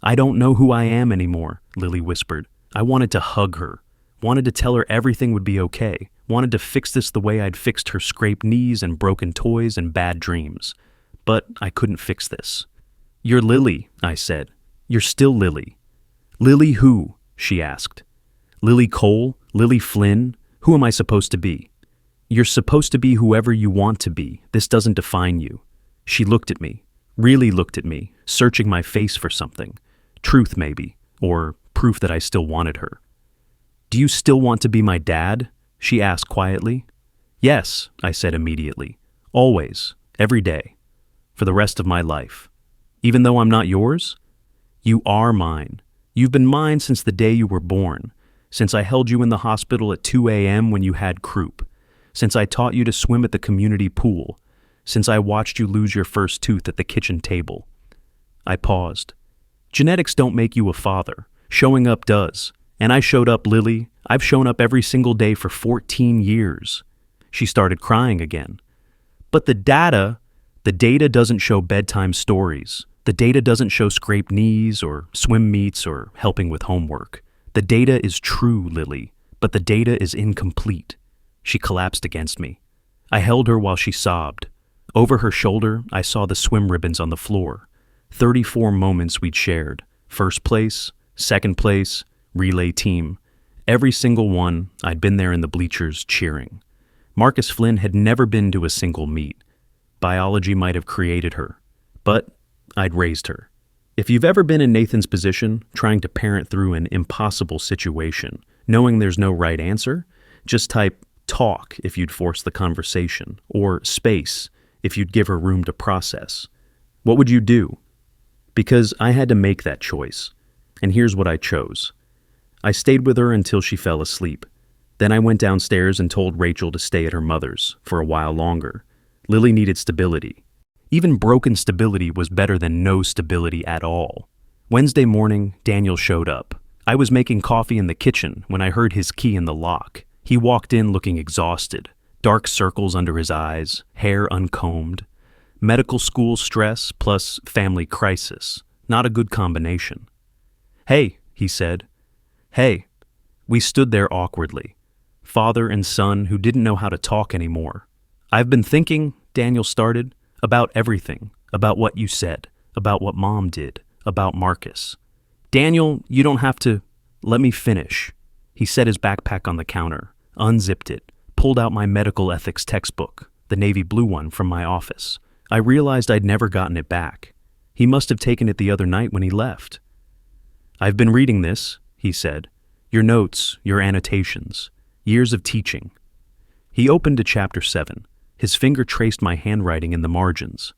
I don't know who I am anymore, Lily whispered. I wanted to hug her, wanted to tell her everything would be okay, wanted to fix this the way I'd fixed her scraped knees and broken toys and bad dreams. But I couldn't fix this. You're Lily, I said. You're still Lily. Lily who? She asked. Lily Cole? Lily Flynn? Who am I supposed to be? You're supposed to be whoever you want to be. This doesn't define you. She looked at me, really looked at me, searching my face for something. Truth maybe, or proof that I still wanted her. Do you still want to be my dad? She asked quietly. Yes, I said immediately. Always, every day, for the rest of my life. Even though I'm not yours? You are mine. You've been mine since the day you were born, since I held you in the hospital at 2 a.m. when you had croup, since I taught you to swim at the community pool, since I watched you lose your first tooth at the kitchen table. I paused. Genetics don't make you a father. Showing up does. And I showed up, Lily. I've shown up every single day for 14 years. She started crying again. But the data doesn't show bedtime stories. The data doesn't show scraped knees or swim meets or helping with homework. The data is true, Lily, but the data is incomplete. She collapsed against me. I held her while she sobbed. Over her shoulder, I saw the swim ribbons on the floor. 34 moments we'd shared. First place, second place, relay team. Every single one, I'd been there in the bleachers cheering. Marcus Flynn had never been to a single meet. Biology might have created her, but I'd raised her. If you've ever been in Nathan's position, trying to parent through an impossible situation, knowing there's no right answer, just type talk if you'd force the conversation, or space if you'd give her room to process. What would you do? Because I had to make that choice, and here's what I chose. I stayed with her until she fell asleep. Then I went downstairs and told Rachel to stay at her mother's for a while longer. Lily needed stability. Even broken stability was better than no stability at all. Wednesday morning, Daniel showed up. I was making coffee in the kitchen when I heard his key in the lock. He walked in looking exhausted, dark circles under his eyes, hair uncombed. Medical school stress plus family crisis. Not a good combination. Hey, he said. Hey. We stood there awkwardly. Father and son who didn't know how to talk anymore. I've been thinking, Daniel started, about everything, about what you said, about what Mom did, about Marcus. Daniel, you don't have to. Let me finish. He set his backpack on the counter, unzipped it, pulled out my medical ethics textbook, the navy blue one from my office. I realized I'd never gotten it back. He must have taken it the other night when he left. I've been reading this, he said. Your notes, your annotations, years of teaching. He opened to chapter 7. His finger traced my handwriting in the margins.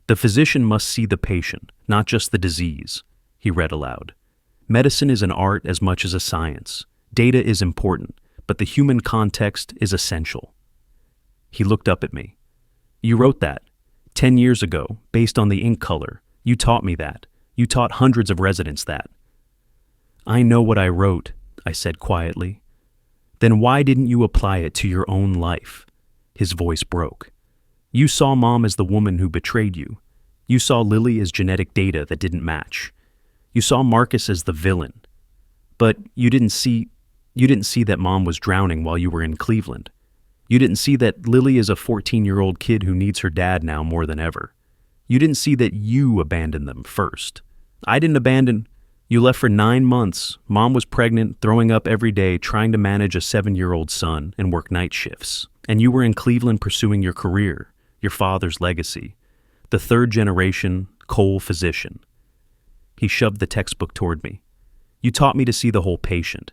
The physician must see the patient, not just the disease, he read aloud. Medicine is an art as much as a science. Data is important, but the human context is essential. He looked up at me. You wrote that. 10 years ago, based on the ink color. You taught me that. You taught hundreds of residents that. I know what I wrote, I said quietly. Then why didn't you apply it to your own life? His voice broke. You saw Mom as the woman who betrayed you. You saw Lily as genetic data that didn't match. You saw Marcus as the villain. But you didn't see that Mom was drowning while you were in Cleveland. You didn't see that Lily is a 14-year-old kid who needs her dad now more than ever. You didn't see that you abandoned them first. I didn't abandon... You left for 9 months. Mom was pregnant, throwing up every day, trying to manage a 7-year-old son and work night shifts. And you were in Cleveland pursuing your career, your father's legacy. The third generation Cole physician. He shoved the textbook toward me. You taught me to see the whole patient,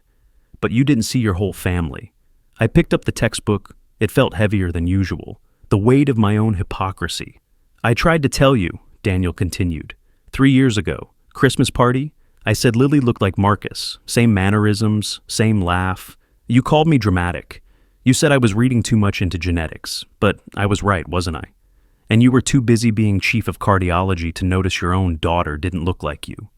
but you didn't see your whole family. I picked up the textbook. It felt heavier than usual, the weight of my own hypocrisy. I tried to tell you, Daniel continued. 3 years ago, Christmas party, I said Lily looked like Marcus, same mannerisms, same laugh. You called me dramatic. You said I was reading too much into genetics, but I was right, wasn't I? And you were too busy being chief of cardiology to notice your own daughter didn't look like you.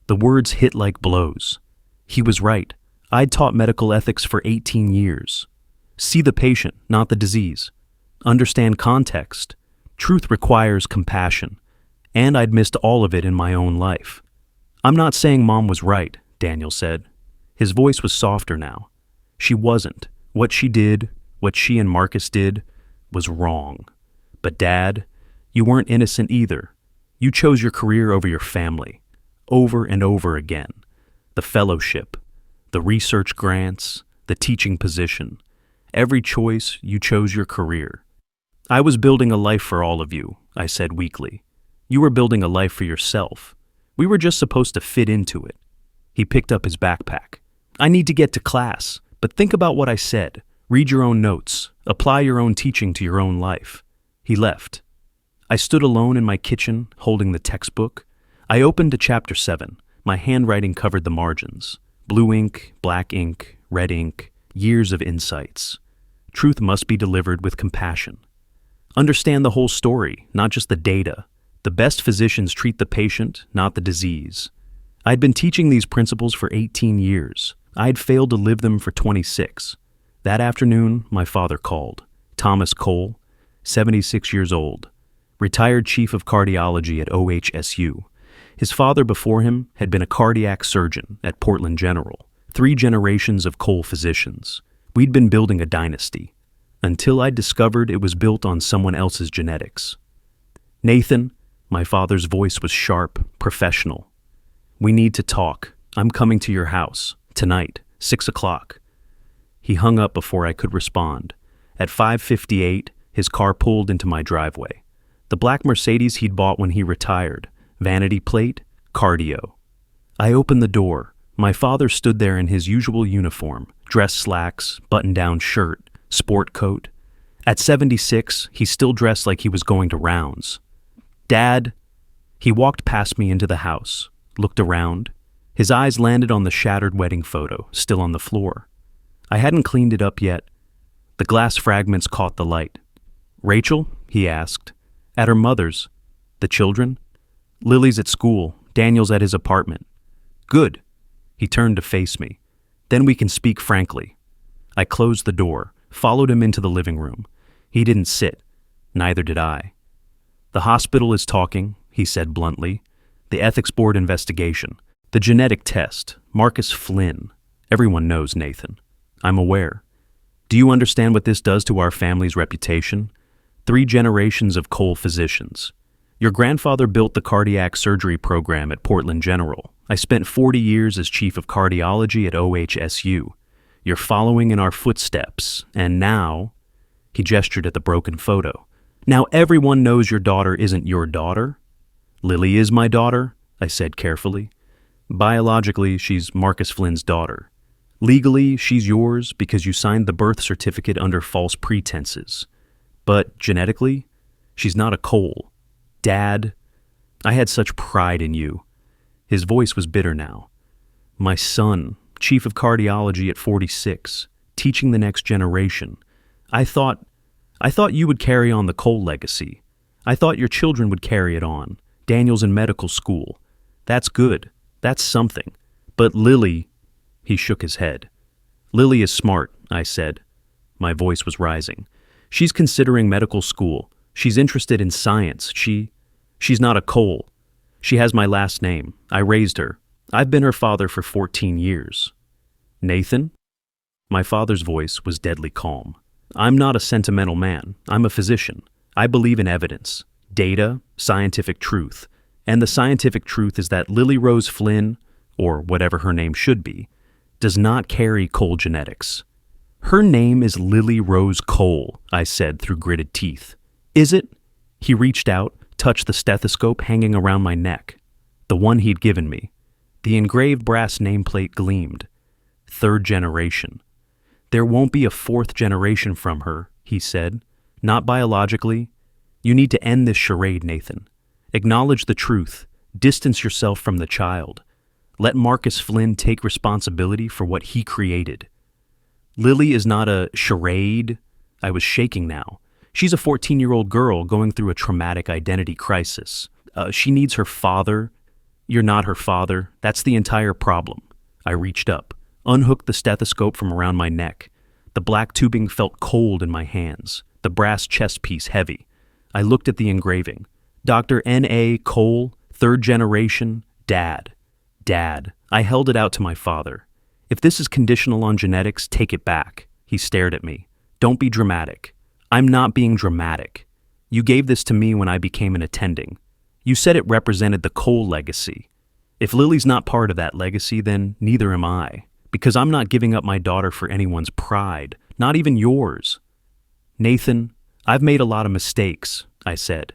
The words hit like blows. He was right. I'd taught medical ethics for 18 years. See the patient, not the disease. Understand context. Truth requires compassion. And I'd missed all of it in my own life. I'm not saying Mom was right, Daniel said. His voice was softer now. She wasn't. What she did, what she and Marcus did, was wrong. But Dad, you weren't innocent either. You chose your career over your family. Over and over again. The fellowship, the research grants, the teaching position. Every choice, you chose your career. I was building a life for all of you, I said weakly. You were building a life for yourself. We were just supposed to fit into it. He picked up his backpack. I need to get to class, but think about what I said. Read your own notes. Apply your own teaching to your own life. He left. I stood alone in my kitchen, holding the textbook. I opened to chapter 7. My handwriting covered the margins. Blue ink, black ink, red ink, years of insights. Truth must be delivered with compassion. Understand the whole story, not just the data. The best physicians treat the patient, not the disease. I'd been teaching these principles for 18 years. I'd failed to live them for 26. That afternoon, my father called. Thomas Cole, 76 years old, retired chief of cardiology at OHSU. His father before him had been a cardiac surgeon at Portland General. 3 generations of Cole physicians. We'd been building a dynasty, until I discovered it was built on someone else's genetics. Nathan, my father's voice was sharp, professional. We need to talk. I'm coming to your house, tonight, 6 o'clock. He hung up before I could respond. At 5:58, his car pulled into my driveway. The black Mercedes he'd bought when he retired. Vanity plate, cardio. I opened the door. My father stood there in his usual uniform, dress slacks, button-down shirt, sport coat. At 76, he still dressed like he was going to rounds. Dad, he walked past me into the house, looked around. His eyes landed on the shattered wedding photo, still on the floor. I hadn't cleaned it up yet. The glass fragments caught the light. Rachel, he asked. At her mother's. The children? Lily's at school. Daniel's at his apartment. Good. He turned to face me. Then we can speak frankly. I closed the door, followed him into the living room. He didn't sit. Neither did I. The hospital is talking, he said bluntly. The ethics board investigation. The genetic test. Marcus Flynn. Everyone knows Nathan. I'm aware. Do you understand what this does to our family's reputation? 3 generations of Cole physicians. Your grandfather built the cardiac surgery program at Portland General. I spent 40 years as chief of cardiology at OHSU. You're following in our footsteps, and now, he gestured at the broken photo. Now everyone knows your daughter isn't your daughter. Lily is my daughter, I said carefully. Biologically, she's Marcus Flynn's daughter. Legally, she's yours because you signed the birth certificate under false pretenses. But genetically, she's not a Cole. Dad, I had such pride in you. His voice was bitter now. My son, chief of cardiology at 46, teaching the next generation. I thought you would carry on the Cole legacy. I thought your children would carry it on. Daniel's in medical school. That's good. That's something. But Lily, he shook his head. Lily is smart, I said. My voice was rising. She's considering medical school. She's interested in science. She's not a Cole. She has my last name. I raised her. I've been her father for 14 years. Nathan? My father's voice was deadly calm. I'm not a sentimental man. I'm a physician. I believe in evidence, data, scientific truth, And the scientific truth is that Lily Rose Flynn, or whatever her name should be, does not carry Cole genetics. Her name is Lily Rose Cole, I said through gritted teeth. Is it? He reached out, touched the stethoscope hanging around my neck. The one he'd given me. The engraved brass nameplate gleamed. 3rd generation. There won't be a 4th generation from her, he said. Not biologically. You need to end this charade, Nathan. Acknowledge the truth. Distance yourself from the child. Let Marcus Flynn take responsibility for what he created. Lily is not a charade. I was shaking now. She's a 14-year-old girl going through a traumatic identity crisis. She needs her father. You're not her father. That's the entire problem. I reached up, unhooked the stethoscope from around my neck. The black tubing felt cold in my hands, the brass chest piece heavy. I looked at the engraving. Dr. N.A. Cole, 3rd generation, Dad. Dad. I held it out to my father. If this is conditional on genetics, take it back. He stared at me. Don't be dramatic. I'm not being dramatic. You gave this to me when I became an attending. You said it represented the Cole legacy. If Lily's not part of that legacy, then neither am I. Because I'm not giving up my daughter for anyone's pride, not even yours. Nathan, I've made a lot of mistakes, I said.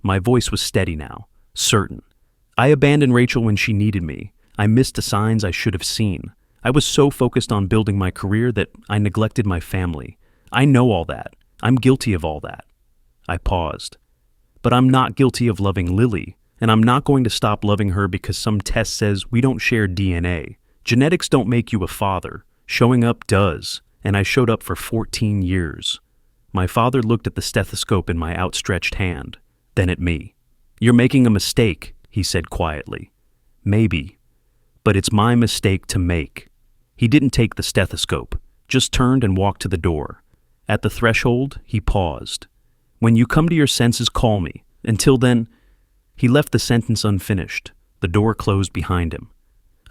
My voice was steady now, certain. I abandoned Rachel when she needed me. I missed the signs I should have seen. I was so focused on building my career that I neglected my family. I know all that. I'm guilty of all that. I paused. But I'm not guilty of loving Lily, and I'm not going to stop loving her because some test says we don't share DNA. Genetics don't make you a father. Showing up does, and I showed up for 14 years. My father looked at the stethoscope in my outstretched hand, then at me. You're making a mistake, he said quietly. Maybe, but it's my mistake to make. He didn't take the stethoscope, just turned and walked to the door. At the threshold, he paused. When you come to your senses, call me. Until then, he left the sentence unfinished. The door closed behind him.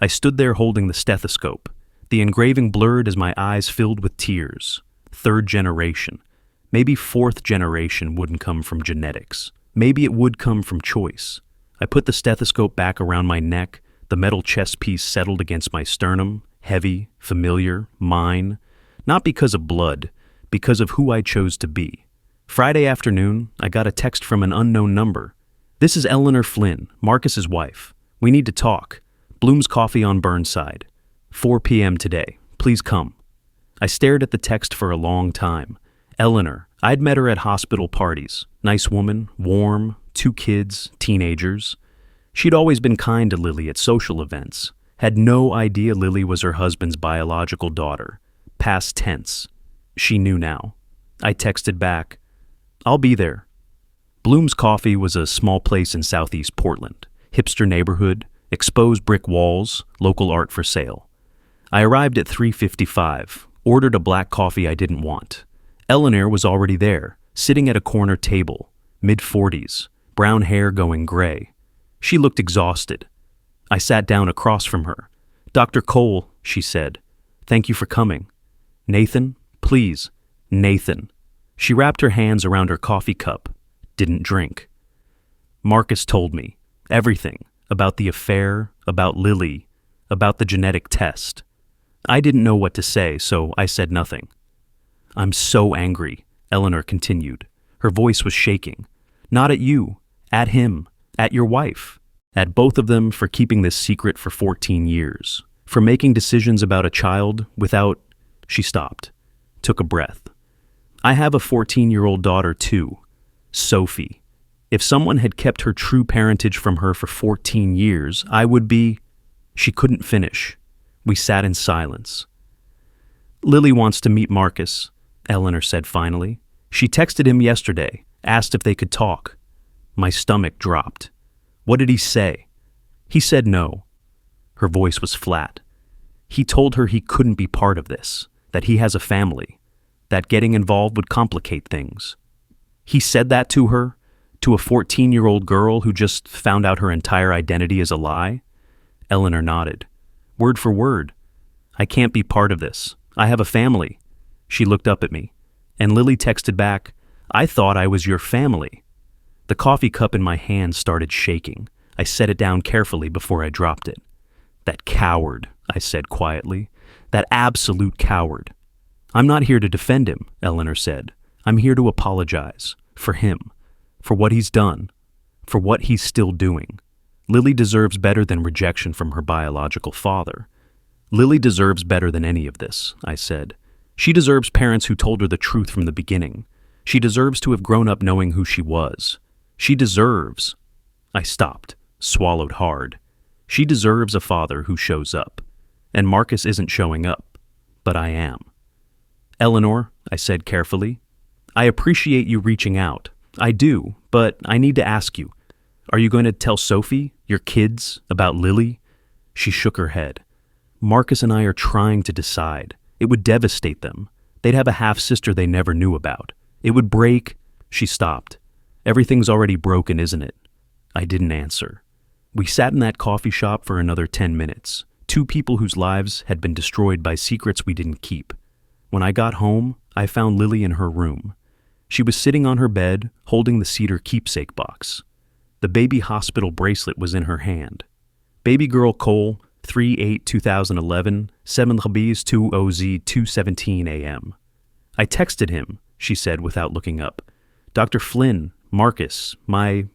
I stood there holding the stethoscope. The engraving blurred as my eyes filled with tears. 3rd generation. Maybe 4th generation wouldn't come from genetics. Maybe it would come from choice. I put the stethoscope back around my neck. The metal chest piece settled against my sternum, heavy, familiar, mine. Not because of blood, because of who I chose to be. Friday afternoon, I got a text from an unknown number. This is Eleanor Flynn, Marcus's wife. We need to talk. Bloom's Coffee on Burnside. 4 p.m. today. Please come. I stared at the text for a long time. Eleanor. I'd met her at hospital parties. Nice woman, warm, 2 kids, teenagers. She'd always been kind to Lily at social events. Had no idea Lily was her husband's biological daughter. Past tense. She knew now. I texted back, I'll be there. Bloom's Coffee was a small place in southeast Portland. Hipster neighborhood, exposed brick walls, local art for sale. I arrived at 3:55, ordered a black coffee I didn't want. Eleanor was already there, sitting at a corner table, mid-40s, brown hair going gray. She looked exhausted. I sat down across from her. Dr. Cole, she said, thank you for coming. Nathan, please, Nathan. She wrapped her hands around her coffee cup. Didn't drink. Marcus told me everything about the affair, about Lily, about the genetic test. I didn't know what to say, so I said nothing. I'm so angry, Eleanor continued. Her voice was shaking. Not at you, at him, at your wife, at both of them for keeping this secret for 14 years, for making decisions about a child without... She stopped, took a breath. I have a 14-year-old daughter too, Sophie. If someone had kept her true parentage from her for 14 years, I would be... She couldn't finish. We sat in silence. Lily wants to meet Marcus, Eleanor said finally. She texted him yesterday, asked if they could talk. My stomach dropped. What did he say? He said no. Her voice was flat. He told her he couldn't be part of this, that he has a family, that getting involved would complicate things. He said that to her, to a 14-year-old girl who just found out her entire identity is a lie? Eleanor nodded. Word for word. I can't be part of this. I have a family. She looked up at me, and Lily texted back, I thought I was your family. The coffee cup in my hand started shaking. I set it down carefully before I dropped it. That coward, I said quietly. That absolute coward. I'm not here to defend him, Eleanor said. I'm here to apologize. For him. For what he's done. For what he's still doing. Lily deserves better than rejection from her biological father. Lily deserves better than any of this, I said. She deserves parents who told her the truth from the beginning. She deserves to have grown up knowing who she was. She deserves... I stopped, swallowed hard. She deserves a father who shows up. And Marcus isn't showing up. But I am. Eleanor, I said carefully, I appreciate you reaching out. I do, but I need to ask you. Are you going to tell Sophie, your kids, about Lily? She shook her head. Marcus and I are trying to decide. It would devastate them. They'd have a half-sister they never knew about. It would break... She stopped. Everything's already broken, isn't it? I didn't answer. We sat in that coffee shop for another 10 minutes. Two people whose lives had been destroyed by secrets we didn't keep. When I got home, I found Lily in her room. She was sitting on her bed, holding the cedar keepsake box. The baby hospital bracelet was in her hand. Baby girl Cole, 3/8/2011, 7 Khabiz 2OZ 2:17 a.m. I texted him, she said without looking up. Dr. Flynn, Marcus, my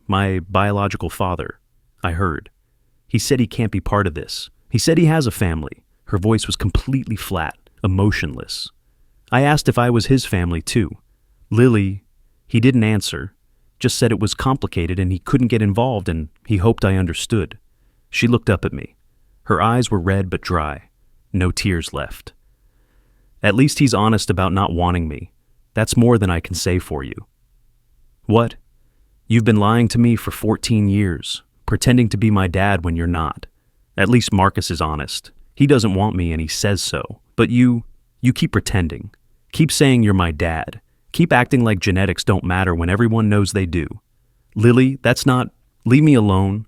biological father. I heard. He said he can't be part of this. He said he has a family. Her voice was completely flat, emotionless. I asked if I was his family too. Lily, he didn't answer, just said it was complicated and he couldn't get involved and he hoped I understood. She looked up at me. Her eyes were red but dry. No tears left. At least he's honest about not wanting me. That's more than I can say for you. What? You've been lying to me for 14 years, pretending to be my dad when you're not. At least Marcus is honest. He doesn't want me and he says so. But you keep pretending. Keep saying you're my dad. Keep acting like genetics don't matter when everyone knows they do. Lily, that's not... Leave me alone.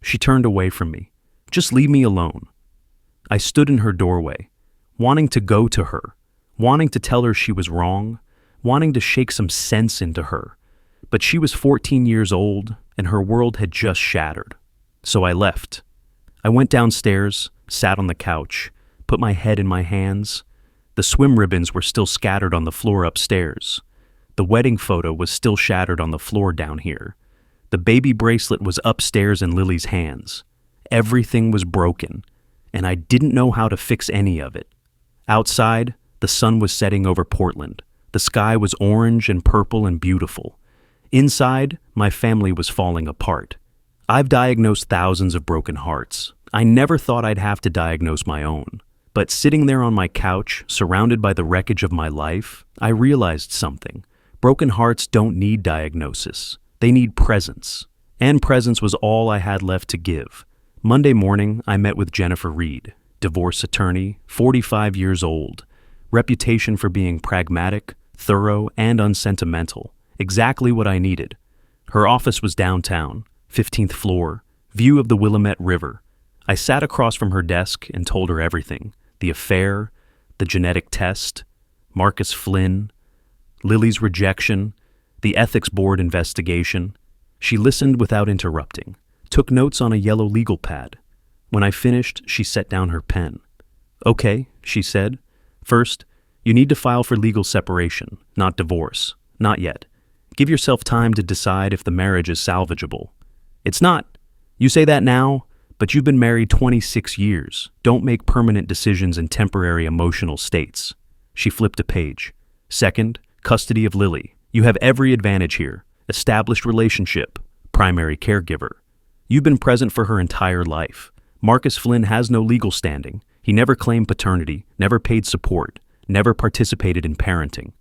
She turned away from me. Just leave me alone. I stood in her doorway, wanting to go to her, wanting to tell her she was wrong, wanting to shake some sense into her. But she was 14 years old, and her world had just shattered. So I left. I went downstairs, sat on the couch, put my head in my hands. The swim ribbons were still scattered on the floor upstairs. The wedding photo was still shattered on the floor down here. The baby bracelet was upstairs in Lily's hands. Everything was broken, and I didn't know how to fix any of it. Outside, the sun was setting over Portland. The sky was orange and purple and beautiful. Inside, my family was falling apart. I've diagnosed thousands of broken hearts. I never thought I'd have to diagnose my own. But sitting there on my couch, surrounded by the wreckage of my life, I realized something. Broken hearts don't need diagnosis. They need presence. And presence was all I had left to give. Monday morning, I met with Jennifer Reed, divorce attorney, 45 years old, reputation for being pragmatic, thorough, and unsentimental. Exactly what I needed. Her office was downtown, 15th floor, view of the Willamette River. I sat across from her desk and told her everything. The affair, the genetic test, Marcus Flynn, Lily's rejection, the ethics board investigation. She listened without interrupting, took notes on a yellow legal pad. When I finished, she set down her pen. Okay, she said. First, you need to file for legal separation, not divorce. Not yet. Give yourself time to decide if the marriage is salvageable. It's not. You say that now, but you've been married 26 years. Don't make permanent decisions in temporary emotional states. She flipped a page. Second, custody of Lily. You have every advantage here. Established relationship. Primary caregiver. You've been present for her entire life. Marcus Flynn has no legal standing. He never claimed paternity, never paid support, never participated in parenting.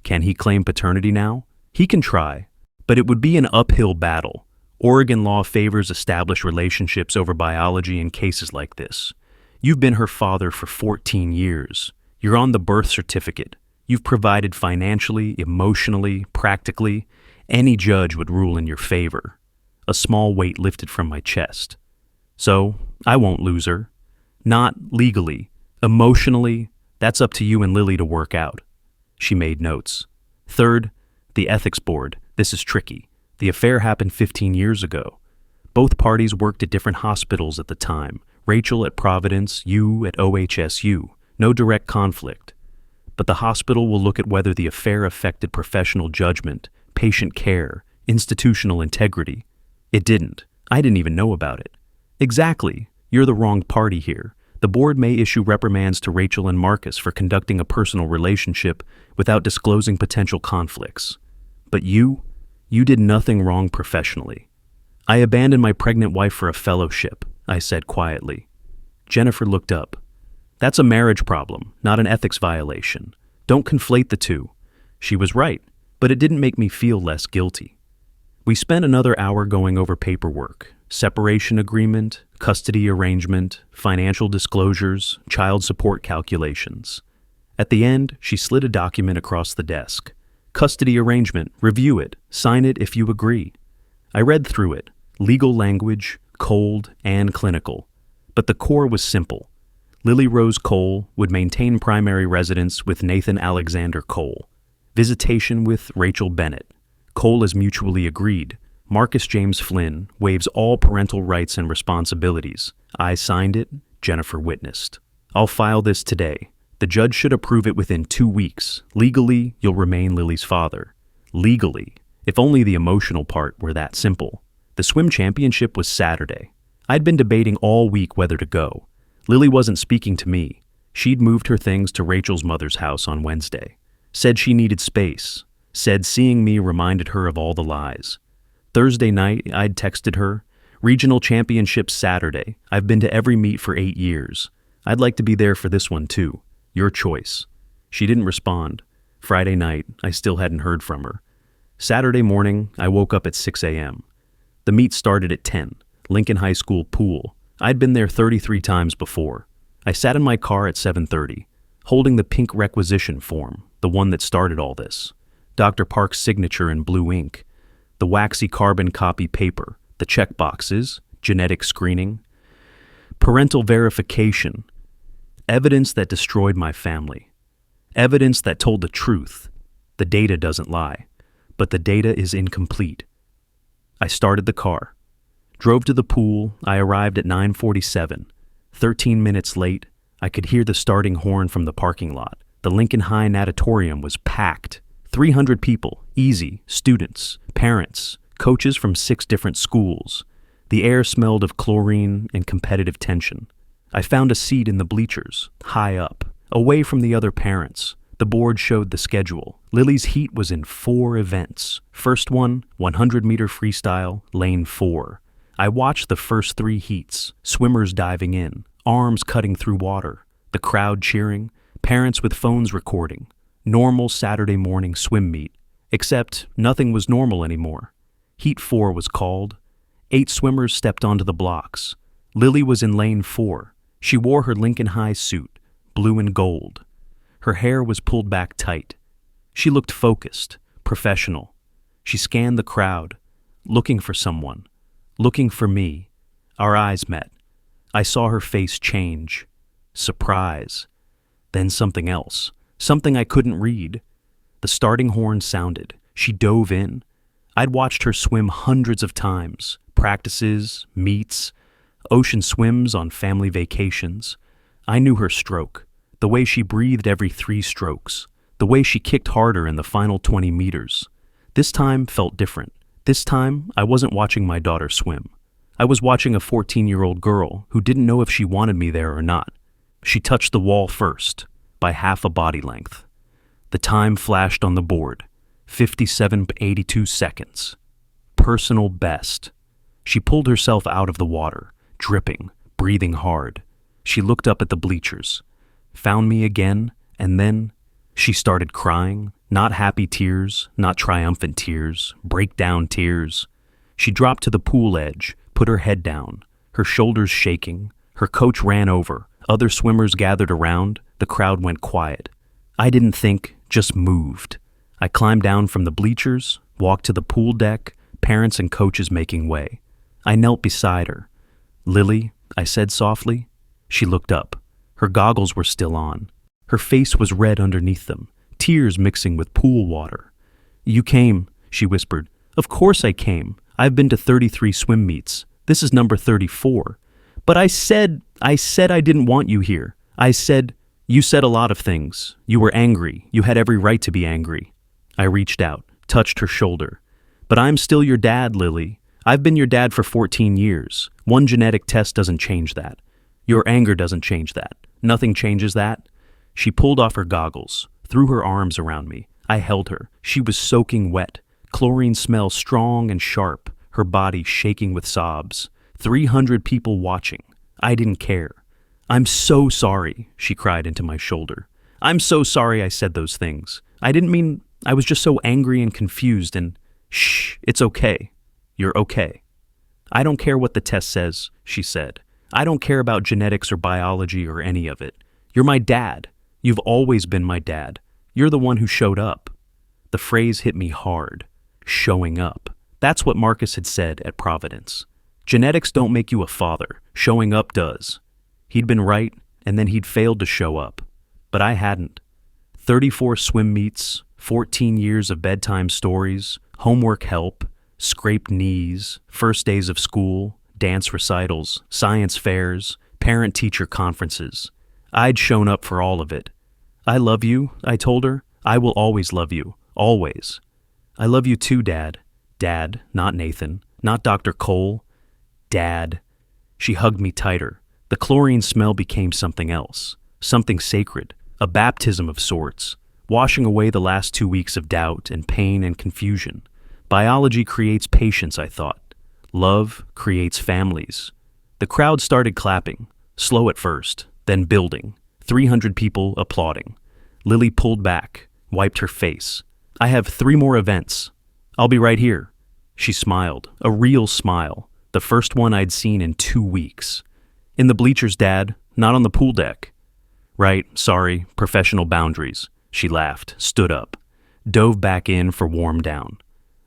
Can he claim paternity now? He can try, but it would be an uphill battle. Oregon law favors established relationships over biology in cases like this. You've been her father for 14 years. You're on the birth certificate. You've provided financially, emotionally, practically. Any judge would rule in your favor. A small weight lifted from my chest. So, I won't lose her. Not legally. Emotionally, that's up to you and Lily to work out. She made notes. Third, the ethics board. This is tricky. The affair happened 15 years ago. Both parties worked at different hospitals at the time. Rachel at Providence, you at OHSU. No direct conflict. But the hospital will look at whether the affair affected professional judgment, patient care, institutional integrity. It didn't. I didn't even know about it. Exactly. You're the wrong party here. The board may issue reprimands to Rachel and Marcus for conducting a personal relationship without disclosing potential conflicts. But you did nothing wrong professionally. I abandoned my pregnant wife for a fellowship, I said quietly. Jennifer looked up. That's a marriage problem, not an ethics violation. Don't conflate the two. She was right, but it didn't make me feel less guilty. We spent another hour going over paperwork, separation agreement, custody arrangement, financial disclosures, child support calculations. At the end, she slid a document across the desk. Custody arrangement, review it, sign it if you agree. I read through it, legal language, cold and clinical. But the core was simple. Lily Rose Cole would maintain primary residence with Nathan Alexander Cole. Visitation with Rachel Bennett. Cole is mutually agreed. Marcus James Flynn waives all parental rights and responsibilities. I signed it, Jennifer witnessed. I'll file this today. The judge should approve it within 2 weeks. Legally, you'll remain Lily's father. Legally, if only the emotional part were that simple. The swim championship was Saturday. I'd been debating all week whether to go. Lily wasn't speaking to me. She'd moved her things to Rachel's mother's house on Wednesday. Said she needed space. Said seeing me reminded her of all the lies. Thursday night, I'd texted her, "Regional championship Saturday. I've been to every meet for 8 years. I'd like to be there for this one too. Your choice." She didn't respond. Friday night, I still hadn't heard from her. Saturday morning, I woke up at 6 a.m. The meet started at 10, Lincoln High School pool. I'd been there 33 times before. I sat in my car at 7:30, holding the pink requisition form, the one that started all this. Dr. Park's signature in blue ink. The waxy carbon copy paper, the check boxes, genetic screening, parental verification, evidence that destroyed my family, evidence that told the truth. The data doesn't lie, but the data is incomplete. I started the car, drove to the pool. I arrived at 9:47. 13 minutes late, I could hear the starting horn from the parking lot. The Lincoln High natatorium was packed. 300 people, easy, students, parents, coaches from 6 different schools. The air smelled of chlorine and competitive tension. I found a seat in the bleachers, high up, away from the other parents. The board showed the schedule. Lily's heat was in 4 events. First one, 100-meter freestyle, lane 4. I watched the first 3 heats, swimmers diving in, arms cutting through water, the crowd cheering, parents with phones recording. Normal Saturday morning swim meet, except nothing was normal anymore. Heat 4 was called. 8 swimmers stepped onto the blocks. Lily was in lane 4. She wore her Lincoln High suit, blue and gold. Her hair was pulled back tight. She looked focused, professional. She scanned the crowd, looking for someone, looking for me. Our eyes met. I saw her face change. Surprise. Then something else. Something I couldn't read. The starting horn sounded. She dove in. I'd watched her swim hundreds of times. Practices, meets, ocean swims on family vacations. I knew her stroke. The way she breathed every 3 strokes. The way she kicked harder in the final 20 meters. This time felt different. This time, I wasn't watching my daughter swim. I was watching a 14-year-old girl who didn't know if she wanted me there or not. She touched the wall first, by half a body length. The time flashed on the board, 57.82 seconds. Personal best. She pulled herself out of the water, dripping, breathing hard. She looked up at the bleachers, found me again, and then she started crying. Not happy tears, not triumphant tears, breakdown tears. She dropped to the pool edge, put her head down, her shoulders shaking. Her coach ran over. Other swimmers gathered around. The crowd went quiet. I didn't think, just moved. I climbed down from the bleachers, walked to the pool deck, parents and coaches making way. I knelt beside her. "Lily," I said softly. She looked up. Her goggles were still on. Her face was red underneath them, tears mixing with pool water. "You came," she whispered. "Of course I came. I've been to 33 swim meets. This is number 34. But I said I didn't want you here. You said a lot of things. You were angry. You had every right to be angry. I reached out, touched her shoulder. But I'm still your dad, Lily. I've been your dad for 14 years. One genetic test doesn't change that. Your anger doesn't change that. Nothing changes that. She pulled off her goggles, threw her arms around me. I held her. She was soaking wet. Chlorine smell strong and sharp, her body shaking with sobs. 300 people watching. I didn't care. I'm so sorry, she cried into my shoulder. I'm so sorry I said those things. I didn't mean, I was just so angry and confused and, shh, it's okay. You're okay. I don't care what the test says, she said. I don't care about genetics or biology or any of it. You're my dad. You've always been my dad. You're the one who showed up. The phrase hit me hard. Showing up. That's what Marcus had said at Providence. Genetics don't make you a father. Showing up does. He'd been right, and then he'd failed to show up. But I hadn't. 34 swim meets, 14 years of bedtime stories, homework help, scraped knees, first days of school, dance recitals, science fairs, parent-teacher conferences. I'd shown up for all of it. I love you, I told her. I will always love you. Always. I love you too, Dad. Dad, not Nathan, not Dr. Cole. Dad. She hugged me tighter. The chlorine smell became something else, something sacred, a baptism of sorts, washing away the last 2 weeks of doubt and pain and confusion. Biology creates patience, I thought. Love creates families. The crowd started clapping, slow at first, then building, 300 people applauding. Lily pulled back, wiped her face. I have 3 more events. I'll be right here. She smiled, a real smile, the first one I'd seen in 2 weeks. In the bleachers, Dad, not on the pool deck. Right, sorry, professional boundaries. She laughed, stood up, dove back in for warm down.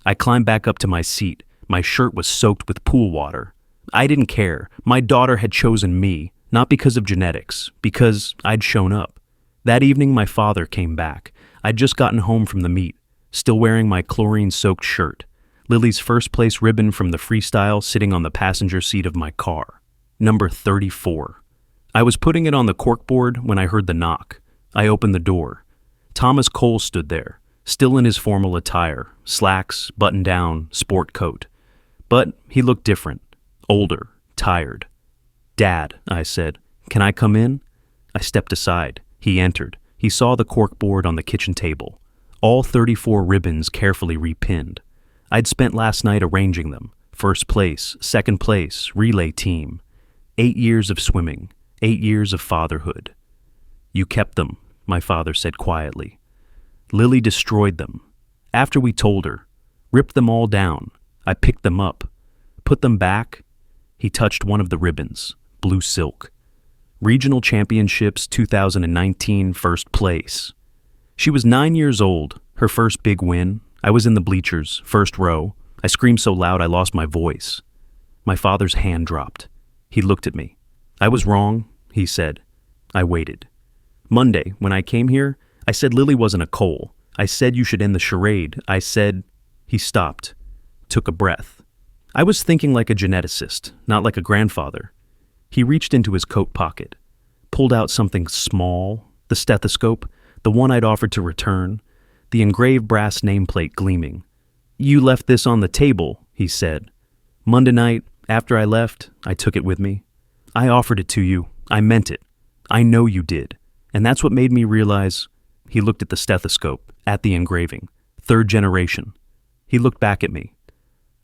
I climbed back up to my seat. My shirt was soaked with pool water. I didn't care. My daughter had chosen me, not because of genetics, because I'd shown up. That evening, my father came back. I'd just gotten home from the meet, still wearing my chlorine-soaked shirt. Lily's first-place ribbon from the freestyle sitting on the passenger seat of my car. Number 34. I was putting it on the corkboard when I heard the knock. I opened the door. Thomas Cole stood there, still in his formal attire, slacks, button-down, sport coat. But he looked different, older, tired. Dad, I said, can I come in? I stepped aside. He entered. He saw the corkboard on the kitchen table, all 34 ribbons carefully repinned. I'd spent last night arranging them. First place, second place, relay team. 8 years of swimming, 8 years of fatherhood. You kept them, my father said quietly. Lily destroyed them. After we told her, ripped them all down. I picked them up, put them back. He touched one of the ribbons, blue silk. Regional Championships 2019 first place. She was 9 years old, her first big win. I was in the bleachers, first row. I screamed so loud I lost my voice. My father's hand dropped. He looked at me. I was wrong, he said. I waited. Monday, when I came here, I said Lily wasn't a Cole. I said you should end the charade. I said... He stopped, took a breath. I was thinking like a geneticist, not like a grandfather. He reached into his coat pocket, pulled out something small, the stethoscope, the one I'd offered to return, the engraved brass nameplate gleaming. You left this on the table, he said. Monday night, after I left, I took it with me. I offered it to you. I meant it. I know you did. And that's what made me realize... He looked at the stethoscope, at the engraving. 3rd generation. He looked back at me.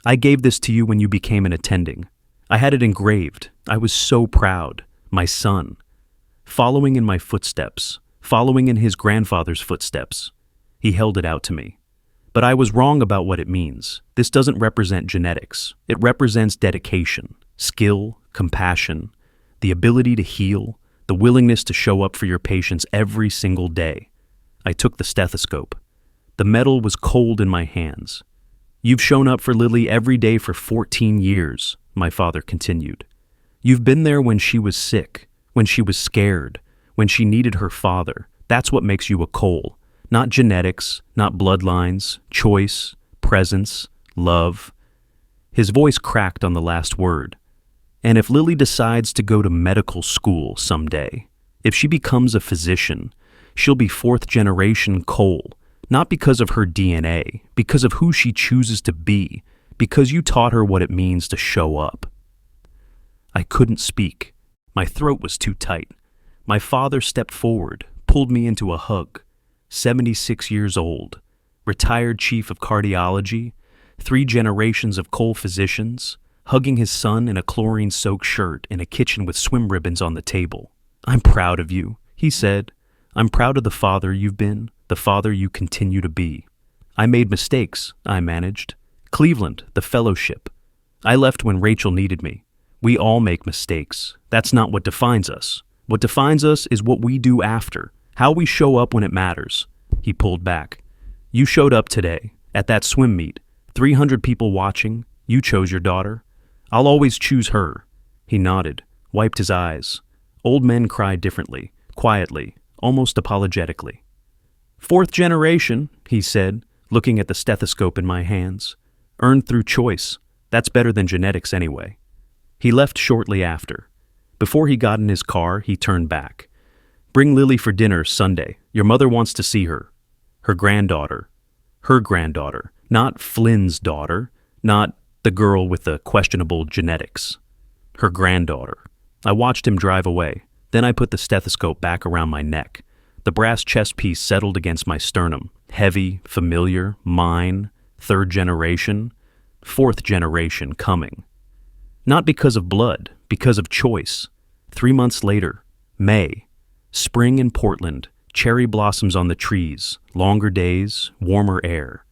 I gave this to you when you became an attending. I had it engraved. I was so proud. My son. Following in my footsteps. Following in his grandfather's footsteps. He held it out to me. But I was wrong about what it means. This doesn't represent genetics. It represents dedication, skill, compassion, the ability to heal, the willingness to show up for your patients every single day. I took the stethoscope. The metal was cold in my hands. You've shown up for Lily every day for 14 years, my father continued. You've been there when she was sick, when she was scared, when she needed her father. That's what makes you a Cole. Not genetics, not bloodlines, choice, presence, love. His voice cracked on the last word. And if Lily decides to go to medical school someday, if she becomes a physician, she'll be fourth generation Cole, not because of her DNA, because of who she chooses to be, because you taught her what it means to show up. I couldn't speak. My throat was too tight. My father stepped forward, pulled me into a hug. 76 years old, retired chief of cardiology, 3 generations of Cole physicians, hugging his son in a chlorine-soaked shirt in a kitchen with swim ribbons on the table. "I'm proud of you," he said. "I'm proud of the father you've been, the father you continue to be. I made mistakes, I managed. Cleveland, the fellowship. I left when Rachel needed me. We all make mistakes. That's not what defines us. What defines us is what we do after, how we show up when it matters." He pulled back. "You showed up today, at that swim meet. 300 people watching. You chose your daughter. I'll always choose her." He nodded, wiped his eyes. Old men cry differently, quietly, almost apologetically. "Fourth generation," he said, looking at the stethoscope in my hands. "Earned through choice. That's better than genetics anyway." He left shortly after. Before he got in his car, he turned back. "Bring Lily for dinner Sunday. Your mother wants to see her." Her granddaughter. Her granddaughter. Not Flynn's daughter. Not the girl with the questionable genetics. Her granddaughter. I watched him drive away. Then I put the stethoscope back around my neck. The brass chest piece settled against my sternum. Heavy, familiar, mine, third generation, fourth generation coming. Not because of blood, because of choice. 3 months later, May. Spring in Portland, cherry blossoms on the trees, longer days, warmer air.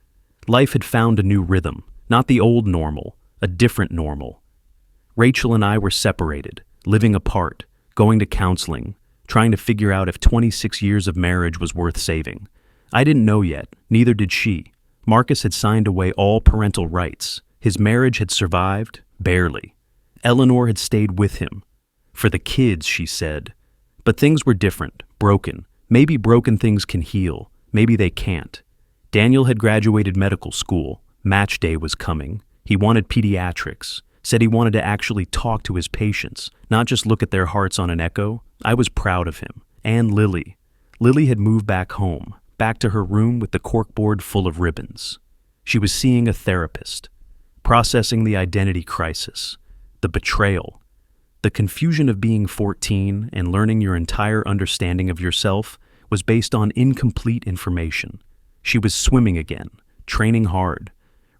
Life had found a new rhythm, not the old normal, a different normal. Rachel and I were separated, living apart, going to counseling, trying to figure out if 26 years of marriage was worth saving. I didn't know yet, neither did she. Marcus had signed away all parental rights. His marriage had survived, barely. Eleanor had stayed with him. For the kids, she said. But things were different, broken. Maybe broken things can heal. Maybe they can't. Daniel had graduated medical school. Match day was coming. He wanted pediatrics. Said he wanted to actually talk to his patients, not just look at their hearts on an echo. I was proud of him. And Lily. Lily had moved back home, back to her room with the corkboard full of ribbons. She was seeing a therapist, processing the identity crisis, the betrayal, the confusion of being 14 and learning your entire understanding of yourself was based on incomplete information. She was swimming again, training hard.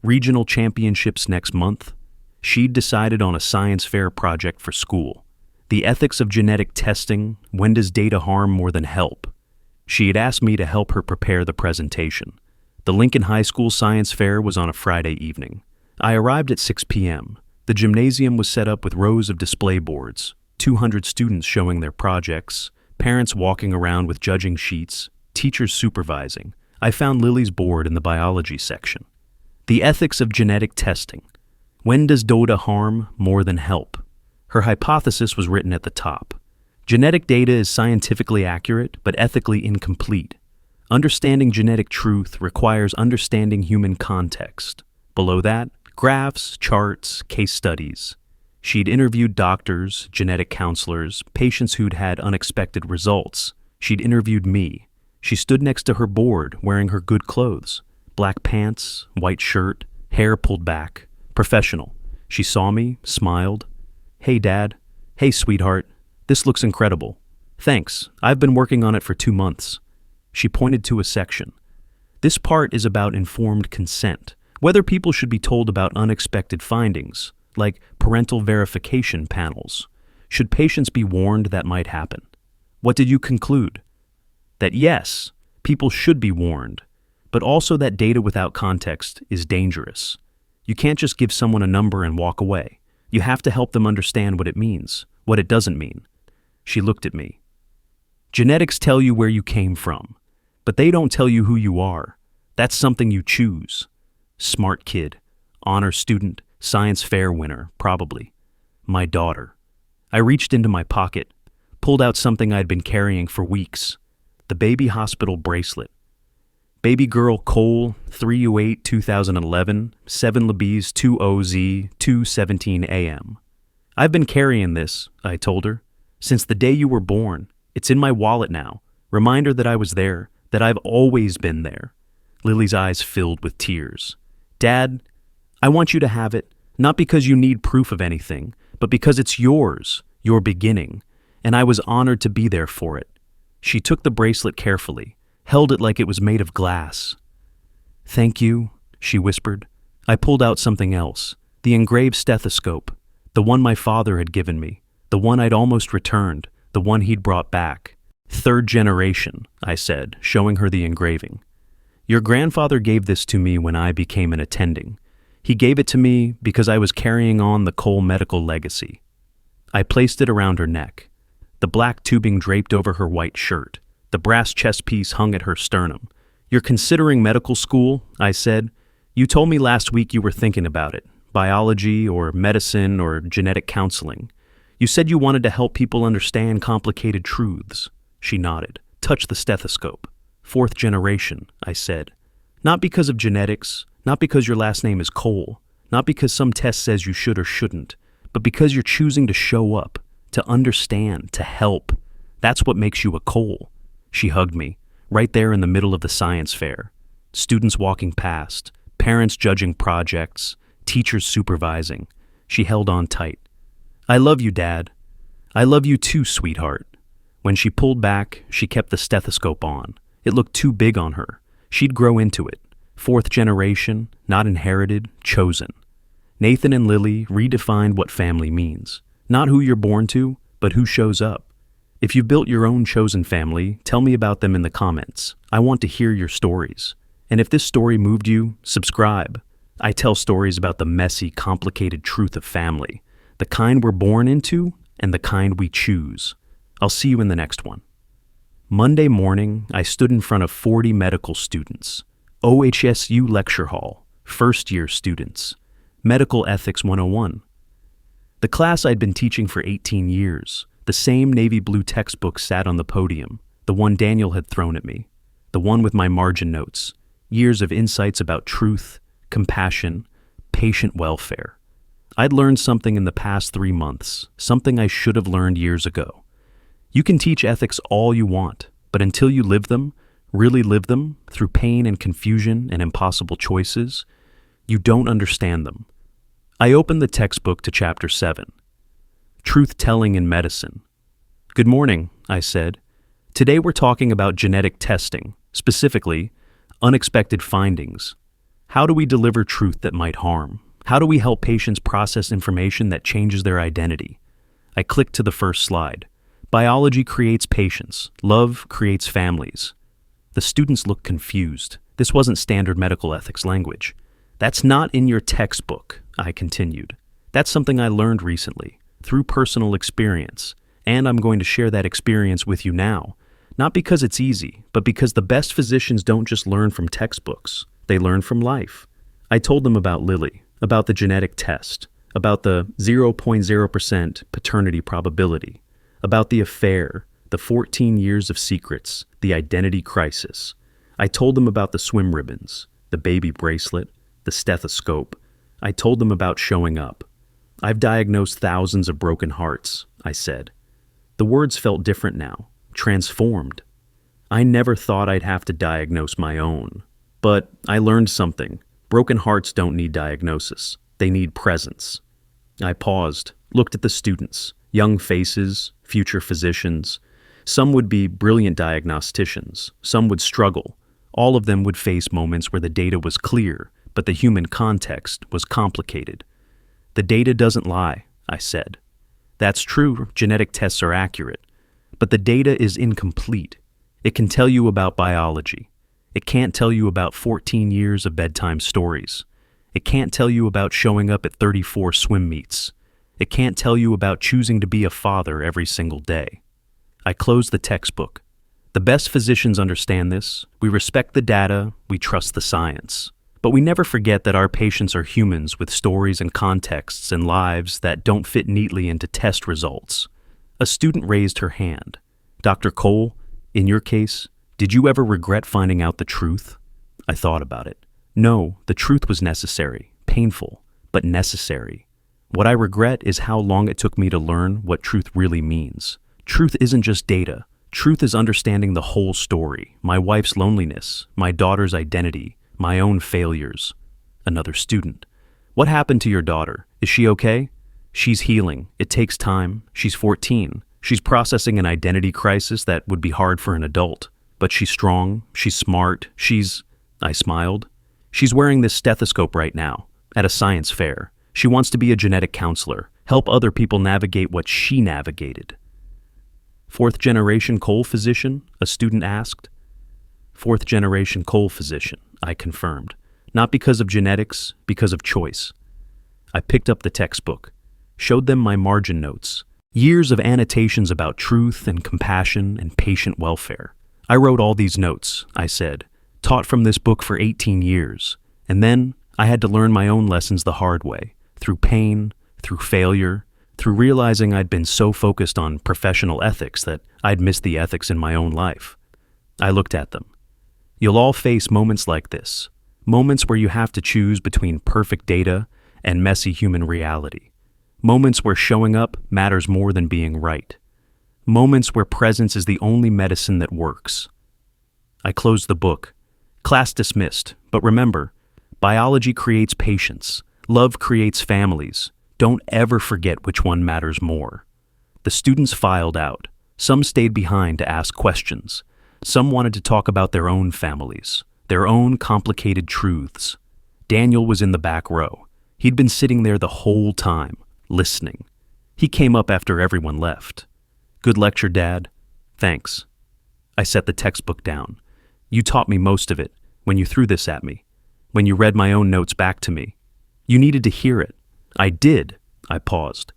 Regional championships next month. She'd decided on a science fair project for school. The ethics of genetic testing, when does data harm more than help? She had asked me to help her prepare the presentation. The Lincoln High School science fair was on a Friday evening. I arrived at 6 p.m. The gymnasium was set up with rows of display boards, 200 students showing their projects, parents walking around with judging sheets, teachers supervising. I found Lily's board in the biology section. The ethics of genetic testing. When does data harm more than help? Her hypothesis was written at the top. Genetic data is scientifically accurate, but ethically incomplete. Understanding genetic truth requires understanding human context. Below that, graphs, charts, case studies. She'd interviewed doctors, genetic counselors, patients who'd had unexpected results. She'd interviewed me. She stood next to her board, wearing her good clothes. Black pants, white shirt, hair pulled back. Professional. She saw me, smiled. "Hey, Dad. Hey, sweetheart. This looks incredible. Thanks. I've been working on it for 2 months. She pointed to a section. This part is about informed consent, whether people should be told about unexpected findings, like parental verification panels. Should patients be warned that might happen? What did you conclude? That yes, people should be warned, but also that data without context is dangerous. You can't just give someone a number and walk away. You have to help them understand what it means, what it doesn't mean. She looked at me. Genetics tell you where you came from, but they don't tell you who you are. That's something you choose. Smart kid, honor student, science fair winner, probably. My daughter. I reached into my pocket, pulled out something I'd been carrying for weeks. The baby hospital bracelet. Baby girl Cole, 3U8 2011, 7 Labise 2OZ 2:17 a.m. I've been carrying this, I told her, since the day you were born. It's in my wallet now. Reminder that I was there, that I've always been there. Lily's eyes filled with tears. Dad, I want you to have it, not because you need proof of anything, but because it's yours, your beginning, and I was honored to be there for it. She took the bracelet carefully, held it like it was made of glass. Thank you, she whispered. I pulled out something else, the engraved stethoscope, the one my father had given me, the one I'd almost returned, the one he'd brought back. Third generation, I said, showing her the engraving. Your grandfather gave this to me when I became an attending. He gave it to me because I was carrying on the Cole medical legacy. I placed it around her neck. The black tubing draped over her white shirt. The brass chest piece hung at her sternum. You're considering medical school, I said. You told me last week you were thinking about it. Biology or medicine or genetic counseling. You said you wanted to help people understand complicated truths. She nodded. Touch the stethoscope. Fourth generation, I said. Not because of genetics, not because your last name is Cole, not because some test says you should or shouldn't, but because you're choosing to show up, to understand, to help. That's what makes you a Cole. She hugged me, right there in the middle of the science fair. Students walking past, parents judging projects, teachers supervising. She held on tight. I love you, Dad. I love you too, sweetheart. When she pulled back, she kept the stethoscope on. It looked too big on her. She'd grow into it. Fourth generation, not inherited, chosen. Nathan and Lily redefined what family means. Not who you're born to, but who shows up. If you've built your own chosen family, tell me about them in the comments. I want to hear your stories. And if this story moved you, subscribe. I tell stories about the messy, complicated truth of family. The kind we're born into and the kind we choose. I'll see you in the next one. Monday morning, I stood in front of 40 medical students. OHSU lecture hall, first-year students. Medical Ethics 101. The class I'd been teaching for 18 years. The same navy blue textbook sat on the podium, the one Daniel had thrown at me, the one with my margin notes, years of insights about truth, compassion, patient welfare. I'd learned something in the past 3 months, something I should have learned years ago. You can teach ethics all you want, but until you live them, really live them, through pain and confusion and impossible choices, you don't understand them. I opened the textbook to Chapter 7. Truth-telling in medicine. Good morning, I said. Today we're talking about genetic testing, specifically, unexpected findings. How do we deliver truth that might harm? How do we help patients process information that changes their identity? I clicked to the first slide. Biology creates patients. Love creates families. The students looked confused. This wasn't standard medical ethics language. That's not in your textbook, I continued. That's something I learned recently, through personal experience, and I'm going to share that experience with you now. Not because it's easy, but because the best physicians don't just learn from textbooks. They learn from life. I told them about Lily, about the genetic test, about the 0.0% paternity probability, about the affair, the 14 years of secrets, the identity crisis. I told them about the swim ribbons, the baby bracelet, the stethoscope. I told them about showing up. I've diagnosed thousands of broken hearts, I said. The words felt different now, transformed. I never thought I'd have to diagnose my own. But I learned something. Broken hearts don't need diagnosis. They need presence. I paused, looked at the students, young faces, future physicians. Some would be brilliant diagnosticians. Some would struggle. All of them would face moments where the data was clear, but the human context was complicated. The data doesn't lie, I said. That's true, genetic tests are accurate. But the data is incomplete. It can tell you about biology. It can't tell you about 14 years of bedtime stories. It can't tell you about showing up at 34 swim meets. It can't tell you about choosing to be a father every single day. I closed the textbook. The best physicians understand this. We respect the data, we trust the science. But we never forget that our patients are humans with stories and contexts and lives that don't fit neatly into test results. A student raised her hand. Dr. Cole, in your case, did you ever regret finding out the truth? I thought about it. No, the truth was necessary, painful, but necessary. What I regret is how long it took me to learn what truth really means. Truth isn't just data. Truth is understanding the whole story. My wife's loneliness, my daughter's identity, my own failures. Another student. What happened to your daughter? Is she okay? She's healing. It takes time. She's 14. She's processing an identity crisis that would be hard for an adult. But she's strong. She's smart. I smiled. She's wearing this stethoscope right now, at a science fair. She wants to be a genetic counselor, help other people navigate what she navigated. Fourth-generation coal physician? A student asked. Fourth-generation coal physician, I confirmed. Not because of genetics, because of choice. I picked up the textbook, showed them my margin notes, years of annotations about truth and compassion and patient welfare. I wrote all these notes, I said, taught from this book for 18 years, and then I had to learn my own lessons the hard way. Through pain, through failure, through realizing I'd been so focused on professional ethics that I'd missed the ethics in my own life. I looked at them. You'll all face moments like this, moments where you have to choose between perfect data and messy human reality. Moments where showing up matters more than being right. Moments where presence is the only medicine that works. I closed the book. Class dismissed, but remember, biology creates patience. Love creates families. Don't ever forget which one matters more. The students filed out. Some stayed behind to ask questions. Some wanted to talk about their own families, their own complicated truths. Daniel was in the back row. He'd been sitting there the whole time, listening. He came up after everyone left. Good lecture, Dad. Thanks. I set the textbook down. You taught me most of it when you threw this at me, when you read my own notes back to me. You needed to hear it. I did. I paused.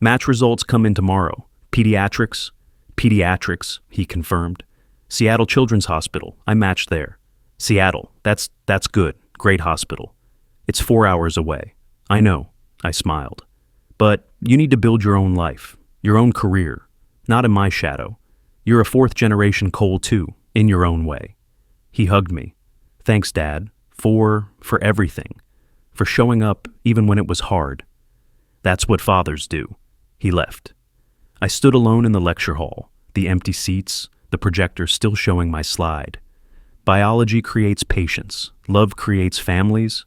Match results come in tomorrow. Pediatrics? Pediatrics, he confirmed. Seattle Children's Hospital. I matched there. Seattle. That's good. Great hospital. It's 4 hours away. I know. I smiled. But you need to build your own life, your own career. Not in my shadow. You're a fourth-generation Cole too, in your own way. He hugged me. Thanks, Dad, for everything. For showing up even when it was hard. That's what fathers do. He left. I stood alone in the lecture hall, the empty seats, the projector still showing my slide. Biology creates patience. Love creates families.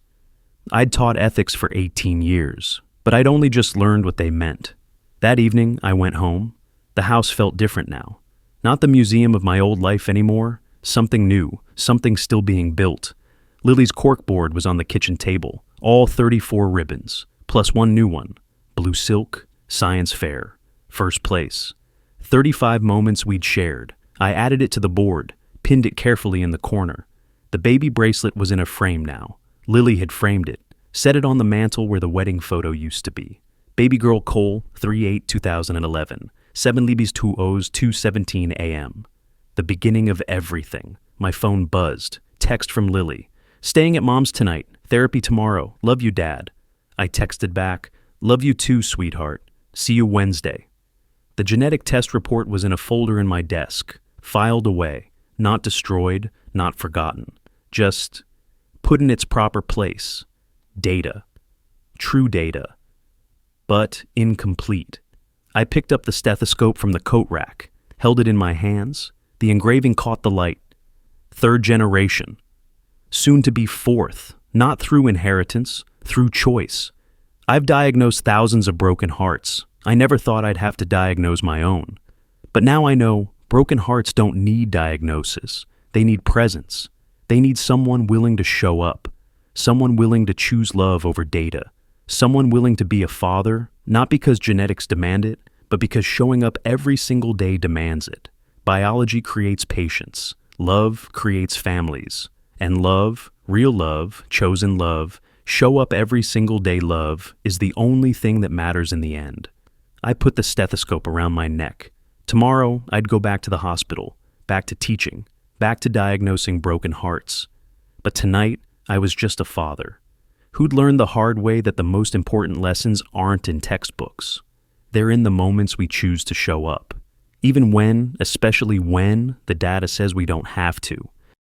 I'd taught ethics for 18 years, but I'd only just learned what they meant. That evening, I went home. The house felt different now. Not the museum of my old life anymore. Something new, something still being built. Lily's corkboard was on the kitchen table. All 34 ribbons, plus one new one. Blue silk, science fair, first place. 35 moments we'd shared. I added it to the board, pinned it carefully in the corner. The baby bracelet was in a frame now. Lily had framed it, set it on the mantle where the wedding photo used to be. Baby girl Cole, 3/8/2011, 7 Libis 2 O's 2:17 a.m. The beginning of everything. My phone buzzed. Text from Lily. Staying at Mom's tonight. Therapy tomorrow. Love you, Dad. I texted back. Love you too, sweetheart. See you Wednesday. The genetic test report was in a folder in my desk, filed away, not destroyed, not forgotten. Just put in its proper place. Data. True data. But incomplete. I picked up the stethoscope from the coat rack, held it in my hands. The engraving caught the light. Third generation. Soon to be fourth, not through inheritance, through choice. I've diagnosed thousands of broken hearts. I never thought I'd have to diagnose my own. But now I know broken hearts don't need diagnosis. They need presence. They need someone willing to show up, someone willing to choose love over data, someone willing to be a father, not because genetics demand it, but because showing up every single day demands it. Biology creates patience. Love creates families. And love, real love, chosen love, show up every single day love is the only thing that matters in the end. I put the stethoscope around my neck. Tomorrow, I'd go back to the hospital, back to teaching, back to diagnosing broken hearts. But tonight, I was just a father who'd learned the hard way that the most important lessons aren't in textbooks. They're in the moments we choose to show up. Even when, especially when, the data says we don't have to.